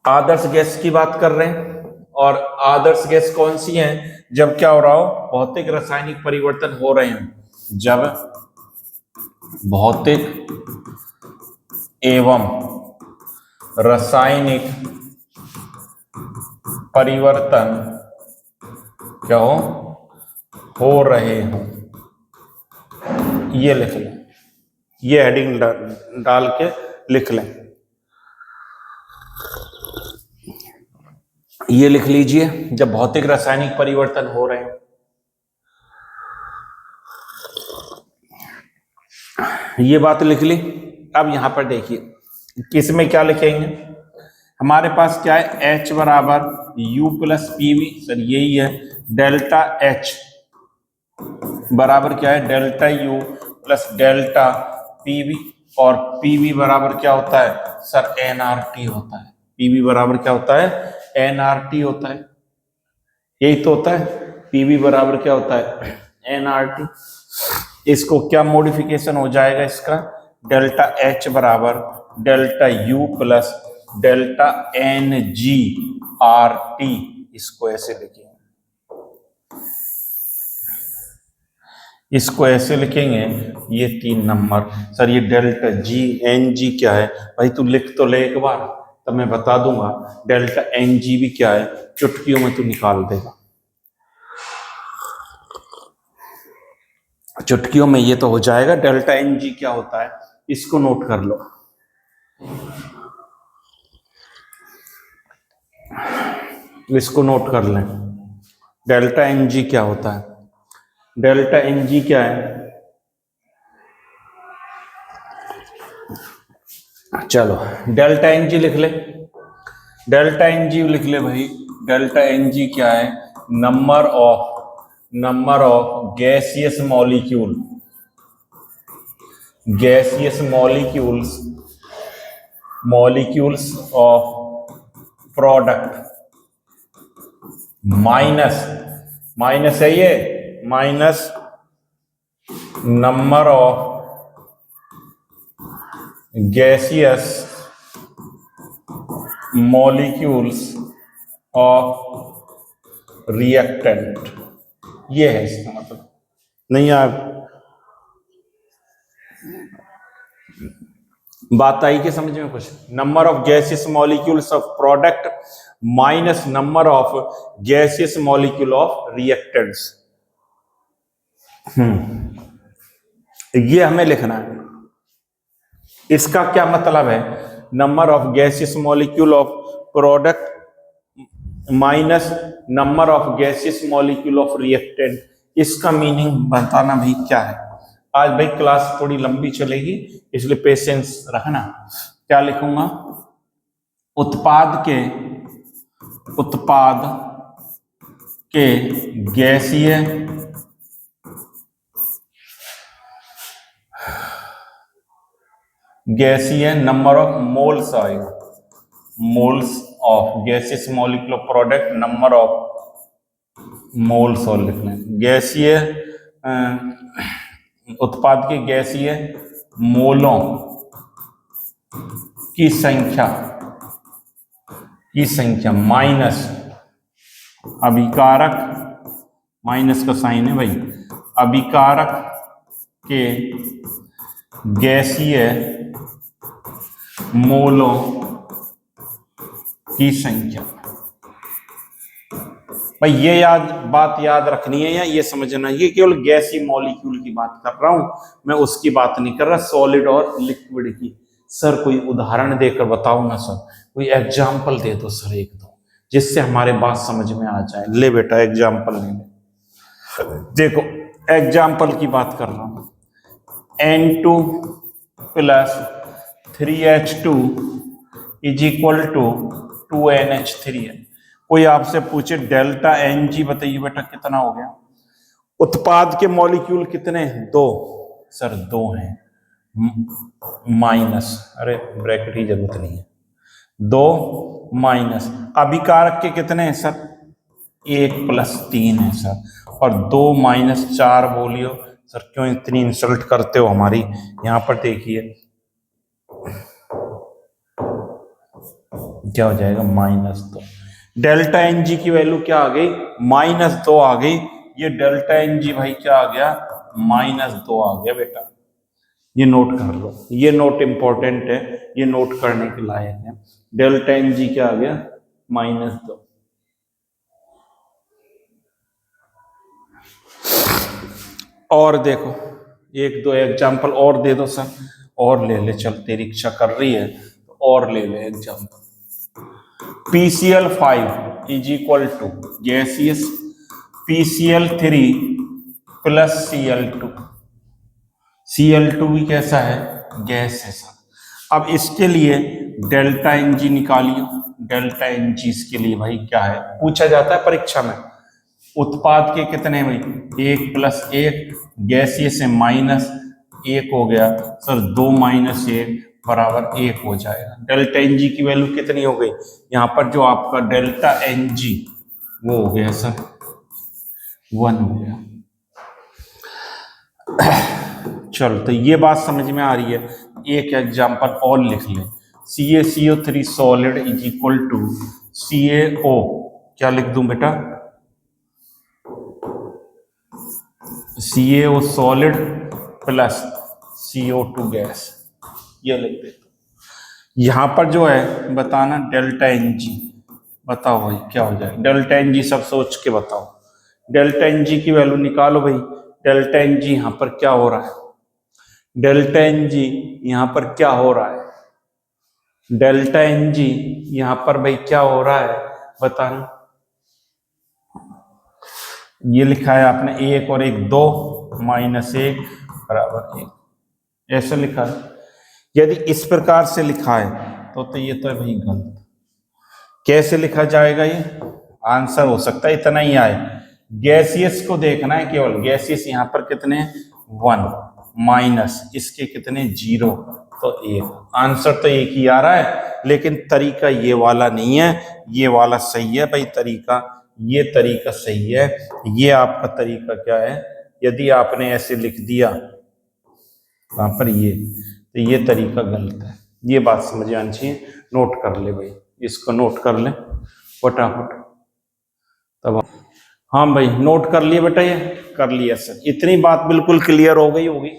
आदर्श गैस की बात कर रहे हैं। और आदर्श गैस कौन सी है, जब क्या हो रहा हो, भौतिक रासायनिक परिवर्तन हो रहे हैं, जब भौतिक एवं रासायनिक परिवर्तन क्या हो रहे हो, ये लिख लें, ये हेडिंग डाल के लिख लें, ये लिख लीजिए, जब भौतिक रासायनिक परिवर्तन हो रहे हैं। ये बात लिख ली। अब यहां पर देखिए किसमें क्या लिखेंगे, हमारे पास क्या है, H बराबर U प्लस पीवी, सर यही है, डेल्टा H बराबर क्या है, delta U plus delta PV, और पीवी बराबर क्या होता है सर, एनआरटी होता है, पीवी बराबर क्या होता है, एनआरटी होता है, यही तो होता है, पीवी बराबर क्या होता है, एनआरटी। इसको क्या मॉडिफिकेशन हो जाएगा इसका, डेल्टा एच बराबर delta U plus delta N G R T, इसको ऐसे लिखेंगे, इसको ऐसे लिखेंगे, ये 3 नंबर। सर ये डेल्टा जी एन जी क्या है भाई, तू लिख तो ले एक बार, तब मैं बता दूंगा। डेल्टा एन जी भी क्या है, चुटकियों में तू निकाल देगा, चुटकियों में ये तो हो जाएगा। डेल्टा एन जी क्या होता है, इसको नोट कर लो। इसको नोट कर लें। डेल्टा एन जी क्या होता है? डेल्टा एन जी क्या है? चलो डेल्टा एन जी लिख ले। डेल्टा एन जी लिख ले भाई। डेल्टा एन जी क्या है? Number of gaseous molecule, gaseous molecules of product minus है ये, minus number of gaseous molecules of reactant. ये है इसका मतलब। नहीं आप बात आई कि समझ में कुछ? Number of gaseous molecules of product minus number of gaseous molecule of reactants. ये हमें लिखना है। इसका क्या मतलब है? Number of gaseous molecule of product minus number of gaseous molecule of reactant. इसका मीनिंग बताना भाई क्या है। आज भाई क्लास थोड़ी लंबी चलेगी, इसलिए पेशेंस रखना। क्या लिखूंगा? उत्पाद के गैसीय नंबर ऑफ मोल्स आएगा। Moles of gaseous molecule of product, number of moles और लिख लें। गैसीय उत्पाद के गैसीय मोलों की संख्या माइनस अभिकारक, माइनस का साइन है भाई, अभिकारक के गैसीय मोलों की संख्या। भाई ये बात याद रखनी है या ये समझना, ये केवल गैसी मॉलिक्यूल की बात कर रहा हूं मैं, उसकी बात नहीं कर रहा सॉलिड और लिक्विड की। सर कोई उदाहरण देकर बताओ ना सर, कोई एग्जाम्पल दे दो सर एक दो, जिससे हमारे बात समझ में आ जाए। ले बेटा एग्जाम्पल ले ले। देखो एग्जाम्पल की बात कर रहा हूं। N2 plus 3H2 is equal to 2NH3 है। कोई आपसे पूछे डेल्टा एन जी, बताइए बेटा कितना हो गया? उत्पाद के मॉलिक्यूल कितने हैं? 2 सर 2 हैं, माइनस, अरे ब्रैकेट की जरूरत नहीं है, 2 माइनस अभिकारक के कितने हैं सर? 1 प्लस 3 है सर, और 2 माइनस 4 बोलियो सर। क्यों इतनी इंसल्ट करते हो हमारी? यहां पर देखिए क्या हो जाएगा, -2। डेल्टा एन जी की वैल्यू क्या आ गई? -2 आ गई। ये डेल्टा एन जी भाई क्या आ गया? -2 आ गया बेटा। ये नोट कर लो, ये नोट इंपॉर्टेंट है, ये नोट करने के लायक है। डेल्टा एन जी क्या आ गया? -2। और देखो 1-2 एग्जाम्पल और दे दो सर, और ले ले, चल तेरी इच्छा कर रही है तो और ले ले example. PCl5 is equal to gaseous PCl3 plus Cl2। Cl2 भी कैसा है? गैस है सर। अब इसके लिए डेल्टा एन जी निकालिए। डेल्टा एन जी इसके लिए भाई क्या है, पूछा जाता है परीक्षा में। उत्पाद के कितने भाई? 1 प्लस 1, गैसीय से -1 हो गया सर, 2 माइनस 1 बराबर 1 हो जाएगा। डेल्टा एन जी की वैल्यू कितनी हो गई? यहाँ पर जो आपका डेल्टा एन जी वो हो गया सर 1 हो गया। चलो तो ये बात समझ में आ रही है। एक एग्जाम्पल और लिख ले। CaCO3 solid is equal to CaO, क्या लिख दूं बेटा? CaO solid plus CO2 gas, ये लिख देता हूं। यहां पर जो है बताना डेल्टा एन जी, बताओ भाई क्या हो जाए? डेल्टा एन जी सब सोच के बताओ। डेल्टा एन जी की वैल्यू निकालो भाई। डेल्टा एन जी यहां पर क्या हो रहा है? डेल्टा एन जी यहां पर क्या हो रहा है? डेल्टा एन जी यहां पर भाई क्या हो रहा है बताना? ये लिखा है आपने 1 और 1 2 -1 बराबर 1, ऐसा लिखा है। यदि इस प्रकार से लिखा है तो ये तो है भाई गलत। कैसे लिखा जाएगा ये? आंसर हो सकता है इतना ही आए। गैसियस को देखना है केवल, गैसियस यहाँ पर कितने 1 माइनस इसके कितने 0 तो 1, आंसर तो एक ही आ रहा है, लेकिन तरीका ये वाला नहीं है, ये वाला सही है भाई तरीका, ये तरीका सही है। ये आपका तरीका क्या है? यदि आपने ऐसे लिख दिया वहां पर ये, तो ये तरीका गलत है। ये बात समझ आनी चाहिए, नोट कर ले भाई, इसको नोट कर ले फटाफट। तब हाँ भाई नोट कर लिए बेटा, ये कर लिया सर, इतनी बात बिल्कुल क्लियर हो गई होगी,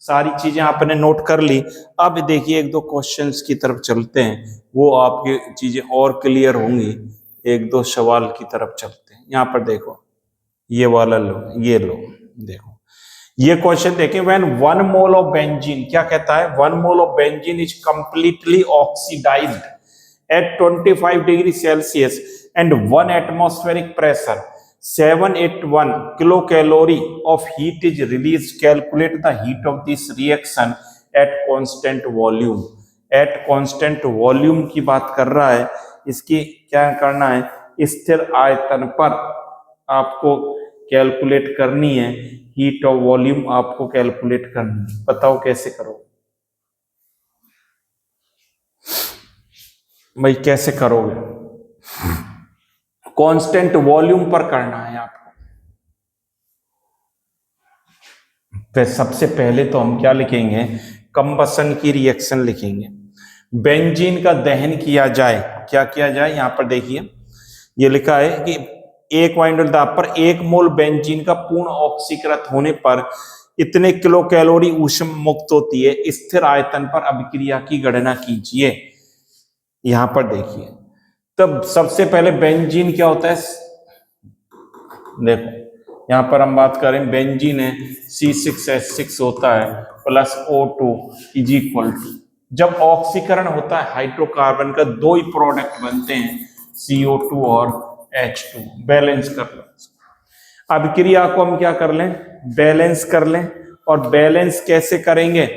सारी चीजें आपने नोट कर ली। अब देखिए 1-2 क्वेश्चंस की तरफ चलते हैं, वो आपकी चीजें और क्लियर होंगी। 1-2 सवाल की तरफ चलते हैं। यहाँ पर देखो ये वाला लो, ये लो, देखो ये क्वेश्चन देखें, व्हेन 1 मोल ऑफ बेंजीन, क्या कहता है 1 mole of benzene is completely oxidised at 25 degree celsius and 1 atmospheric pressure, 781 kilo calorie of heat is release, calculate the heat of this reaction at constant volume. At constant volume की बात कर रहा है, इसकी क्या करना है, स्थिर आयतन पर आपको कैलकुलेट करनी है, हीट ऑफ वॉल्यूम आपको कैलकुलेट करनी है। बताओ कैसे करो भाई, कैसे करोगे? कांस्टेंट वॉल्यूम पर करना है आपको। तो सबसे पहले तो हम क्या लिखेंगे, कंबसन की रिएक्शन लिखेंगे। बेंजीन का दहन किया जाए, क्या किया जाए, यहां पर देखिए ये लिखा है कि 1 क्वांटल दाब पर 1 मोल बेंजीन का पूर्ण ऑक्सीकृत होने पर इतने किलो कैलोरी ऊष्मा मुक्त होती है। स्थिर आयतन पर अभिक्रिया की गणना कीजिए। यहां पर देखिए, तब सबसे पहले बेंजीन क्या होता है, देखो यहां पर हम बात करें बेंजीन है C6H6 होता है plus O2 is equal to, जब ऑक्सीकरण होता है हाइड्रोकार्बन का 2 ही प्रोडक्ट बनते हैं CO2 और H2, बैलेंस कर लो। अभिक्रिया को हम क्या कर लें, बैलेंस कर लें। और बैलेंस कैसे करेंगे,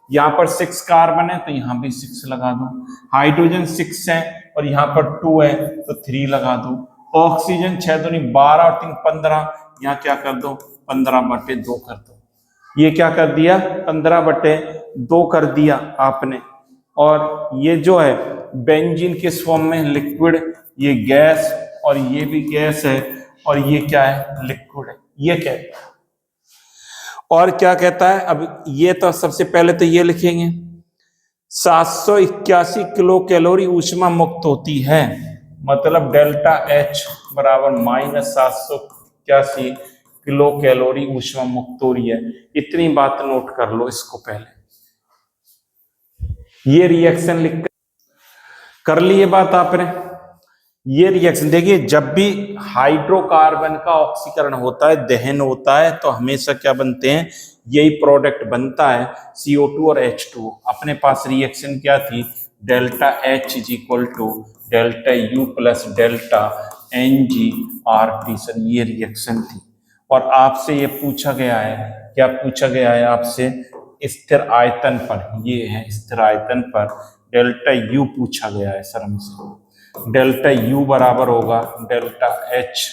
यहाँ पर 6 कार्बन है तो यहाँ भी 6 लगा दो, हाइड्रोजन 6 है और यहाँ पर 2 है तो 3 लगा दो, ऑक्सीजन 6 दूनी 12 और 3 15, यहाँ क्या कर दो 15/2 कर दो। ये क्या कर दिया 15/2 कर दिया आपने। और ये जो है बेंजीन किस फॉर्म में, लिक्विड, ये गैस और ये भी गैस है और ये क्या है लिक्विड है। ये क्या है और क्या कहता है, अब ये तो सबसे पहले तो ये लिखेंगे 781 किलो कैलोरी ऊष्मा मुक्त होती है, मतलब डेल्टा H बराबर -781 किलो कैलोरी ऊष्मा मुक्त हो रही है। इतनी बात नोट कर लो इसको पहले, ये रिएक्शन लिख कर ली ये बात आपने। ये रिएक्शन देखिए, जब भी हाइड्रोकार्बन का ऑक्सीकरण होता है, दहन होता है, तो हमेशा क्या बनते हैं, यही प्रोडक्ट बनता है CO2 और H2। अपने पास रिएक्शन क्या थी, delta H is equal to delta U plus delta NgRT। Sir ये रिएक्शन थी और आपसे ये पूछा गया है, क्या पूछा गया है आपसे, स्थिर आयतन पर, ये है स्थिर आयतन पर डेल्टा U पूछा गया है सर हमसे। डेल्टा U बराबर होगा delta H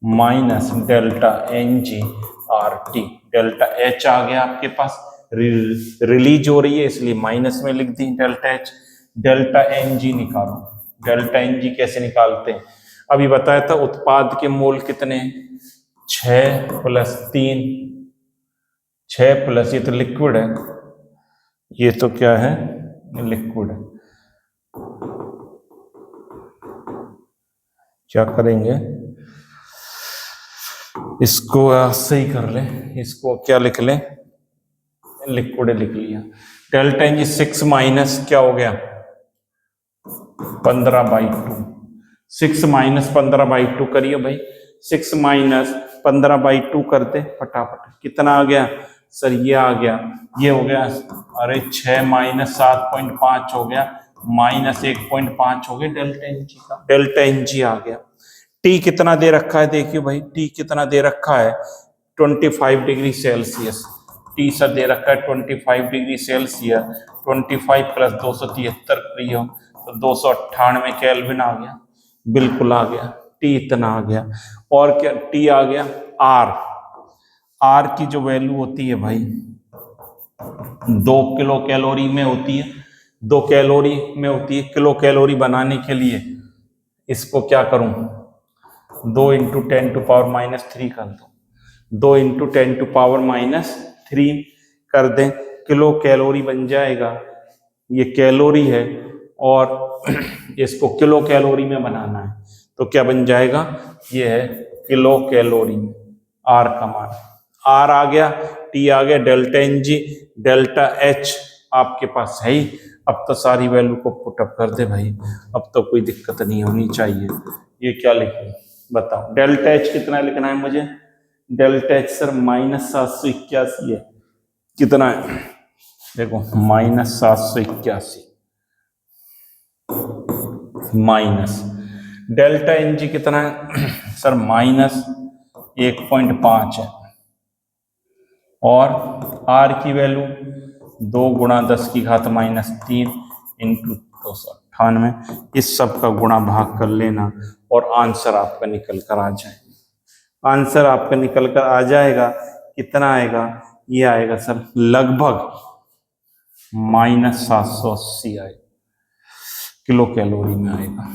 minus delta NgRT। Delta H आ गया आपके पास, रिलीज हो रही है इसलिए माइनस में लिख दी डेल्टा H। डेल्टा Ng निकालो, डेल्टा Ng कैसे निकालते हैं, अभी बताया था उत्पाद के मोल कितने, 6 + 3, 6 प्लस, ये तो लिक्विड है, ये तो क्या है लिक्विड है। क्या करेंगे, इसको सही कर ले, इसको क्या लिख ले, लिक्विड लिख लिया। डेल्टा Ng 6 माइनस क्या हो गया 15/2, 6 माइनस 15/2 करिए भाई, 6 माइनस 15/2 करते फटाफट, कितना आ गया सर, ये आ गया, ये हो गया, अरे 6 माइनस 7.5 हो गया, -1.5 हो गया डेल्टा Ng का, डेल्टा Ng आ गया। टी कितना दे रखा है, देखिए भाई टी कितना दे रखा है 25 डिग्री सेल्सियस। टी सर दे रखा है 25 डिग्री सेल्सियस। 25 प्लस 273 करिए तो 298 केल्विन आ गया, बिल्कुल आ गया। टी इतना आ गया। और क्या टी आ गया, आर। आर की जो वैल्यू होती है भाई 2 किलो कैलोरी में होती है, 2 कैलोरी में होती है। किलो कैलोरी बनाने के लिए इसको क्या करूं, 2 इंटू 10⁻³ कर दो, 2 इंटू 10⁻³ कर दें, किलो कैलोरी बन जाएगा। ये कैलोरी है और इसको किलो कैलोरी में बनाना है तो क्या बन जाएगा, ये है किलो कैलोरी में। आर का मान, आर आ गया, टी आ गया, delta N G, delta H आपके पास है ही। अब तो सारी वैल्यू को पुटअप कर दे भाई, अब तो कोई दिक्कत नहीं होनी चाहिए। ये क्या लिखूं बताओ, डेल्टा एच कितना लिखना है मुझे, डेल्टा एच सर -781 है। कितना है देखो, -781 माइनस डेल्टा एन जी कितना है सर, -1.5 है। और आर की वैल्यू 2 गुणा 10⁻³ इंटू 298। इस सब का गुणा भाग कर लेना और आंसर आपका निकल कर आ जाएगा। आंसर आपका निकल कर आ जाएगा, कितना आएगा, ये आएगा सर लगभग -780 आएगा, किलो कैलोरी में आएगा।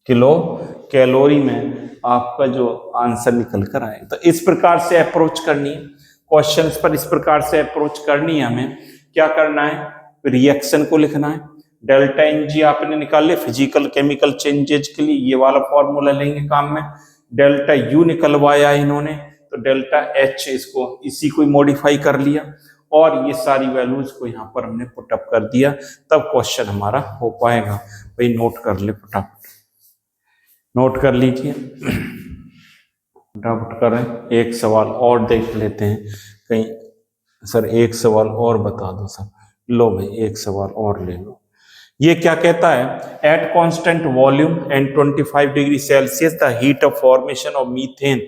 किलो कैलोरी में आपका जो आंसर निकल कर आएगा। तो इस प्रकार से अप्रोच करनी है क्वेश्चंस पर, इस प्रकार से अप्रोच करनी है। हमें क्या करना है, रिएक्शन को लिखना है। डेल्टा एन जी आपने निकाल लिया फिजिकल केमिकल चेंजेज के लिए, ये वाला फॉर्मूला लेंगे काम में। डेल्टा यू निकलवाया इन्होंने तो डेल्टा एच इसको इसी को मॉडिफाई कर लिया और ये सारी वैल्यूज को यहाँ पर हमने पुटअप कर दिया, तब क्वेश्चन हमारा हो पाएगा। भाई नोट कर ले फटाफट, नोट कर लीजिए फटाफट करें। एक सवाल और देख लेते हैं कहीं, सर एक सवाल और बता दो सर। लो भाई एक सवाल और ले लो। ये क्या कहता है, eight constant volume and 25 degree Celsius the heat of formation of methane.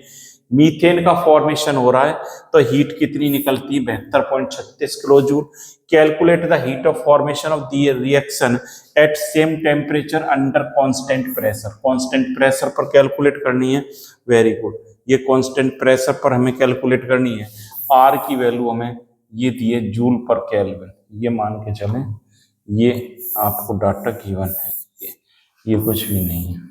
Methane का फॉर्मेशन हो रहा है तो हीट कितनी निकलती है, 72.36 kilo joule. Calculate the heat of formation of the reaction at same temperature under constant pressure. Constant pressure पर calculate करनी है, वेरी गुड। ये कांस्टेंट प्रेशर पर हमें कैलकुलेट करनी है। आर की वैल्यू हमें ये दी है जूल पर केल्विन, ये मान के चलें, ये आपको डाटा गिवन है, ये कुछ भी नहीं है।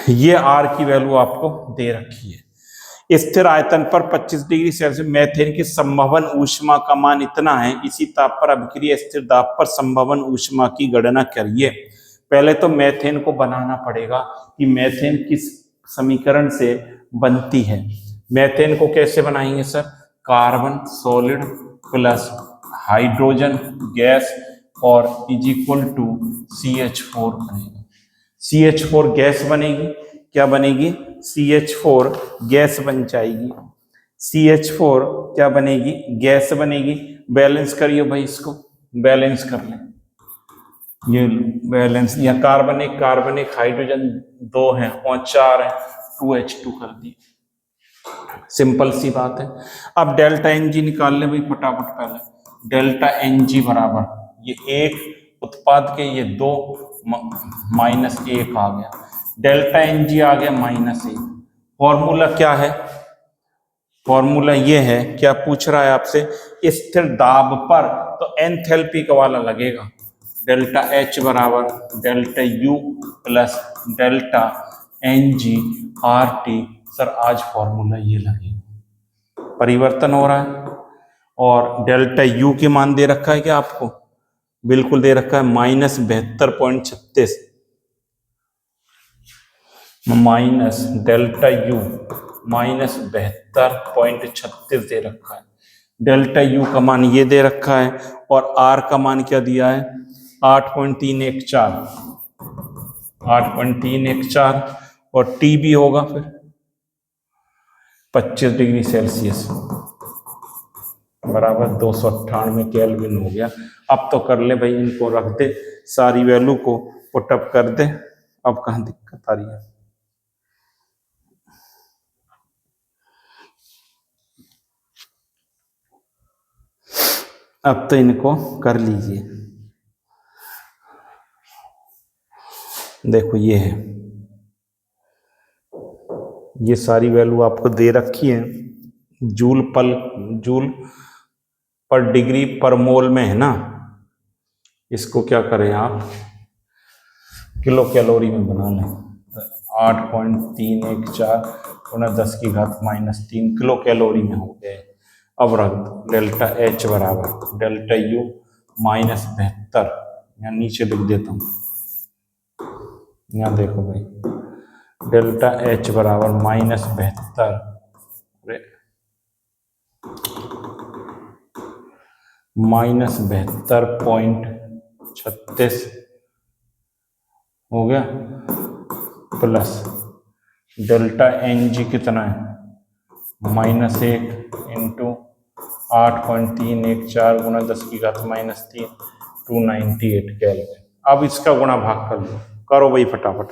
ये आर की वैल्यू आपको दे रखी है। स्थिर आयतन पर 25 डिग्री सेल्सियस मेथेन की संभवन ऊष्मा का मान इतना है, इसी ताप पर अभिक्रिया स्थिर दाब पर संभवन ऊष्मा की गणना करिए। पहले तो मेथेन को बनाना पड़ेगा कि मेथेन किस समीकरण से बनती है। मेथेन को कैसे बनाएंगे sir, carbon solid plus hydrogen gas और इज इक्वल टू CH4 बनेगा। CH4 गैस बनेगी, क्या बनेगी, CH4 गैस बन जाएगी। CH4 क्या बनेगी, गैस बनेगी। बैलेंस करिए भाई, इसको बैलेंस कर लें, ये बैलेंस, या कार्बन एक हाइड्रोजन 2 है और 4 है, 2H2 कर दिए, सिंपल सी बात है। अब डेल्टा एन जी निकाल ले भाई फटाफट। पहले डेल्टा एन जी बराबर ये एक उत्पाद के ये 2 -1 आ गया, डेल्टा एन जी आ गया -1। फॉर्मूला क्या है, फॉर्मूला ये है, क्या पूछ रहा है आपसे, स्थिर दाब पर तो एंथैल्पी का वाला लगेगा। डेल्टा एच बराबर delta U plus delta N G R T. Sir आज फॉर्मूला ये लगेगा, परिवर्तन हो रहा है। और डेल्टा यू के मान दे रखा है क्या आपको, बिल्कुल दे रखा है, -72.36 माइनस डेल्टा यू -72.36 दे रखा है। डेल्टा यू का मान ये दे रखा है और आर का मान क्या दिया है, 8.314 और टी भी होगा फिर 25 डिग्री सेल्सियस बराबर 298 केल्विन हो गया। अब तो कर ले भाई, इनको रख दे सारी वैल्यू को पुटअप कर दे। अब कहाँ दिक्कत आ रही है? अब तो इनको कर लीजिए। देखो ये है, ये सारी वैल्यू आपको दे रखी है, जूल पर डिग्री पर मोल में है ना। इसको क्या करें आप, किलो कैलोरी में बना लें। 8.314 गुना 10⁻³ किलो कैलोरी में हो गए। अब रख दो डेल्टा एच बराबर डेल्टा यू -72, यहाँ नीचे लिख देता हूँ। यहाँ देखो भाई, डेल्टा एच बराबर -72, -72.36 हो गया, प्लस डेल्टा एन जी कितना है, -1 इंटू 8.314 गुना 10⁻³ 298 केल्विन। अब इसका गुणा भाग कर लो, करो भाई फटाफट।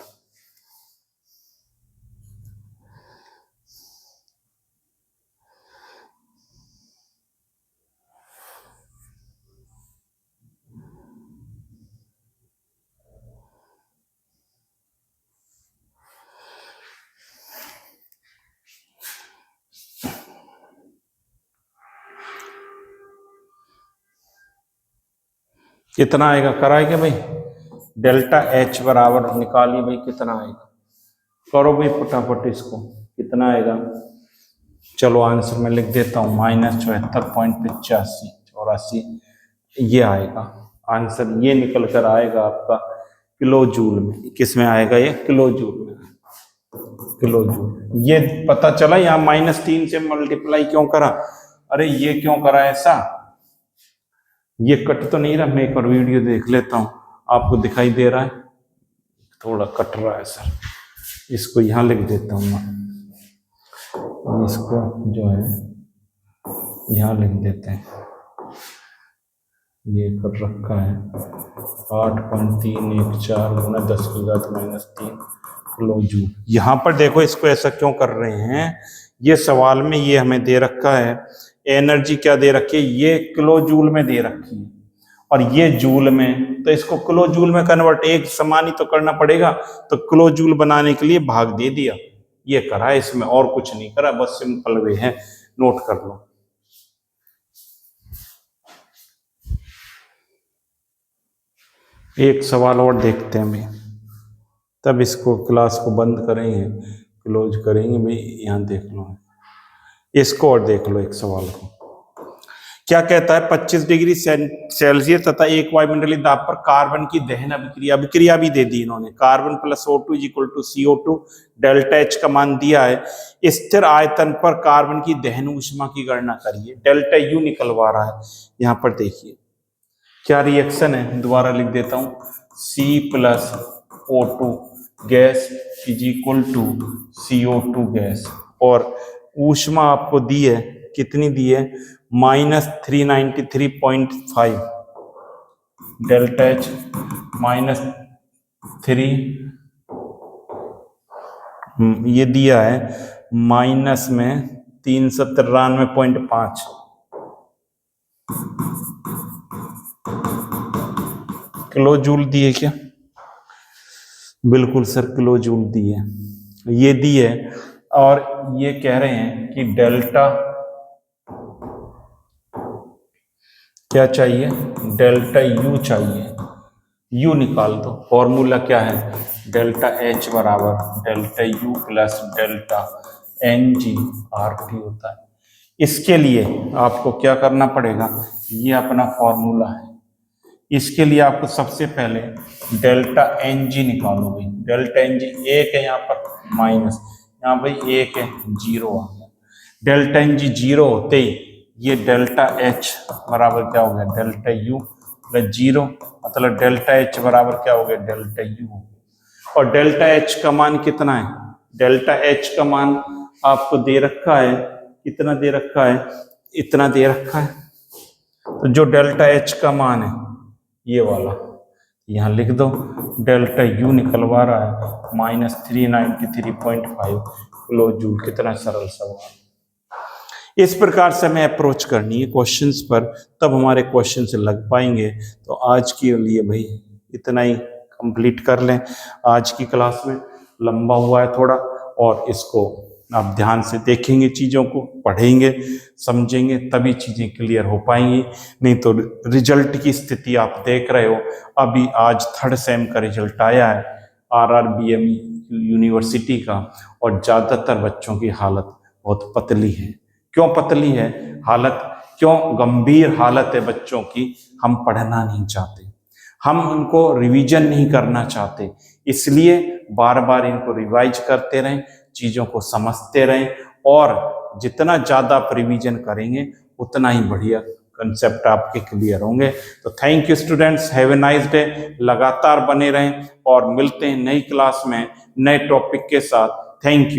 कितना आएगा, कराएगा भाई? डेल्टा एच बराबर निकालिए भाई, कितना आएगा? करो भाई फटाफट इसको, कितना आएगा? चलो आंसर में लिख देता हूँ, -74.85 ये आएगा आंसर। ये निकल कर आएगा आपका किलो जूल में। किस में आएगा ये? किलो जूल में। Kilo joule. ये पता चला यहाँ -3 से मल्टीप्लाई क्यों करा? अरे ये क्यों करा ऐसा? ये कट तो नहीं रहा, मैं एक बार वीडियो देख लेता हूँ। आपको दिखाई दे रहा है? थोड़ा कट रहा है सर, इसको यहाँ लिख देता हूँ मैं। इसको जो है यहाँ लिख देते हैं, ये कर रखा है 8.314 गुना 10⁻³ किलो जूल। यहाँ पर देखो, इसको ऐसा क्यों कर रहे हैं? ये सवाल में ये हमें दे रखा है, एनर्जी क्या दे रखी है, ये किलो जूल में दे रखी है और ये जूल में, तो इसको किलो जूल में कन्वर्ट एक समान ही तो करना पड़ेगा। तो किलो जूल बनाने के लिए भाग दे दिया, ये करा है, इसमें और कुछ नहीं करा, बस सिंपल वे है, नोट कर लो। एक सवाल और देखते हैं भाई, तब इसको क्लास को बंद करेंगे, क्लोज करेंगे भाई। यहाँ देख लो, इसको और देख लो, एक सवाल को क्या कहता है, 25 डिग्री सेल्सियस तथा 1 वायुमंडलीय दाब पर कार्बन की दहन अभिक्रिया भी दे दी इन्होंने। Carbon plus O2 = CO2, delta H का मान दिया है। स्थिर आयतन पर कार्बन की दहन ऊष्मा की गणना करिए। डेल्टा यू निकलवा रहा है। यहाँ पर देखिए क्या रिएक्शन है, दोबारा लिख देता हूँ, C+O2 गैस = CO2 गैस, और ऊष्मा आपको दी है, कितनी दी है, -393.5, डेल्टा एच -3, ये दिया है -393.5 किलो जूल दिए क्या? बिल्कुल सर, किलो जूल दी है, ये दी है। और ये कह रहे हैं कि डेल्टा क्या चाहिए, डेल्टा यू चाहिए, यू निकाल दो। फॉर्मूला क्या है, डेल्टा एच बराबर delta U plus delta NG/RT होता है। इसके लिए आपको क्या करना पड़ेगा, ये अपना फॉर्मूला है। इसके लिए आपको सबसे पहले डेल्टा NG निकालोगे। डेल्टा NG 1 है यहाँ पर, माइनस यहाँ भाई 1 है, 0 आ गया। डेल्टा NG 0 होते ही ये डेल्टा H बराबर क्या हो गया, डेल्टा U प्लस 0, मतलब डेल्टा H बराबर क्या हो गया, डेल्टा U। और डेल्टा H का मान कितना है, डेल्टा H का मान आपको दे रखा है, कितना दे रखा है, इतना दे रखा है। तो जो डेल्टा H का मान है ये वाला, यहाँ लिख दो, डेल्टा यू निकलवा रहा है -393.5 किलो जूल। कितना सरल सवाल। इस प्रकार से हमें अप्रोच करनी है क्वेश्चंस पर, तब हमारे क्वेश्चंस लग पाएंगे। तो आज के लिए भाई इतना ही कंप्लीट कर लें। आज की क्लास में लंबा हुआ है थोड़ा, और इसको आप ध्यान से देखेंगे, चीज़ों को पढ़ेंगे, समझेंगे, तभी चीज़ें क्लियर हो पाएंगी। नहीं तो रिजल्ट की स्थिति आप देख रहे हो, अभी आज 3rd सेम का रिजल्ट आया है RRBM यूनिवर्सिटी का, और ज़्यादातर बच्चों की हालत बहुत पतली है। क्यों पतली है हालत, क्यों गंभीर हालत है बच्चों की? हम पढ़ना नहीं चाहते, हम उनको रिवीजन नहीं करना चाहते, इसलिए बार बार इनको रिवाइज करते रहें, चीज़ों को समझते रहें, और जितना ज़्यादा आप रिवीजन करेंगे उतना ही बढ़िया कंसेप्ट आपके क्लियर होंगे। तो thank you students, have a nice day. लगातार बने रहें और मिलते हैं नई क्लास में नए टॉपिक के साथ। Thank you.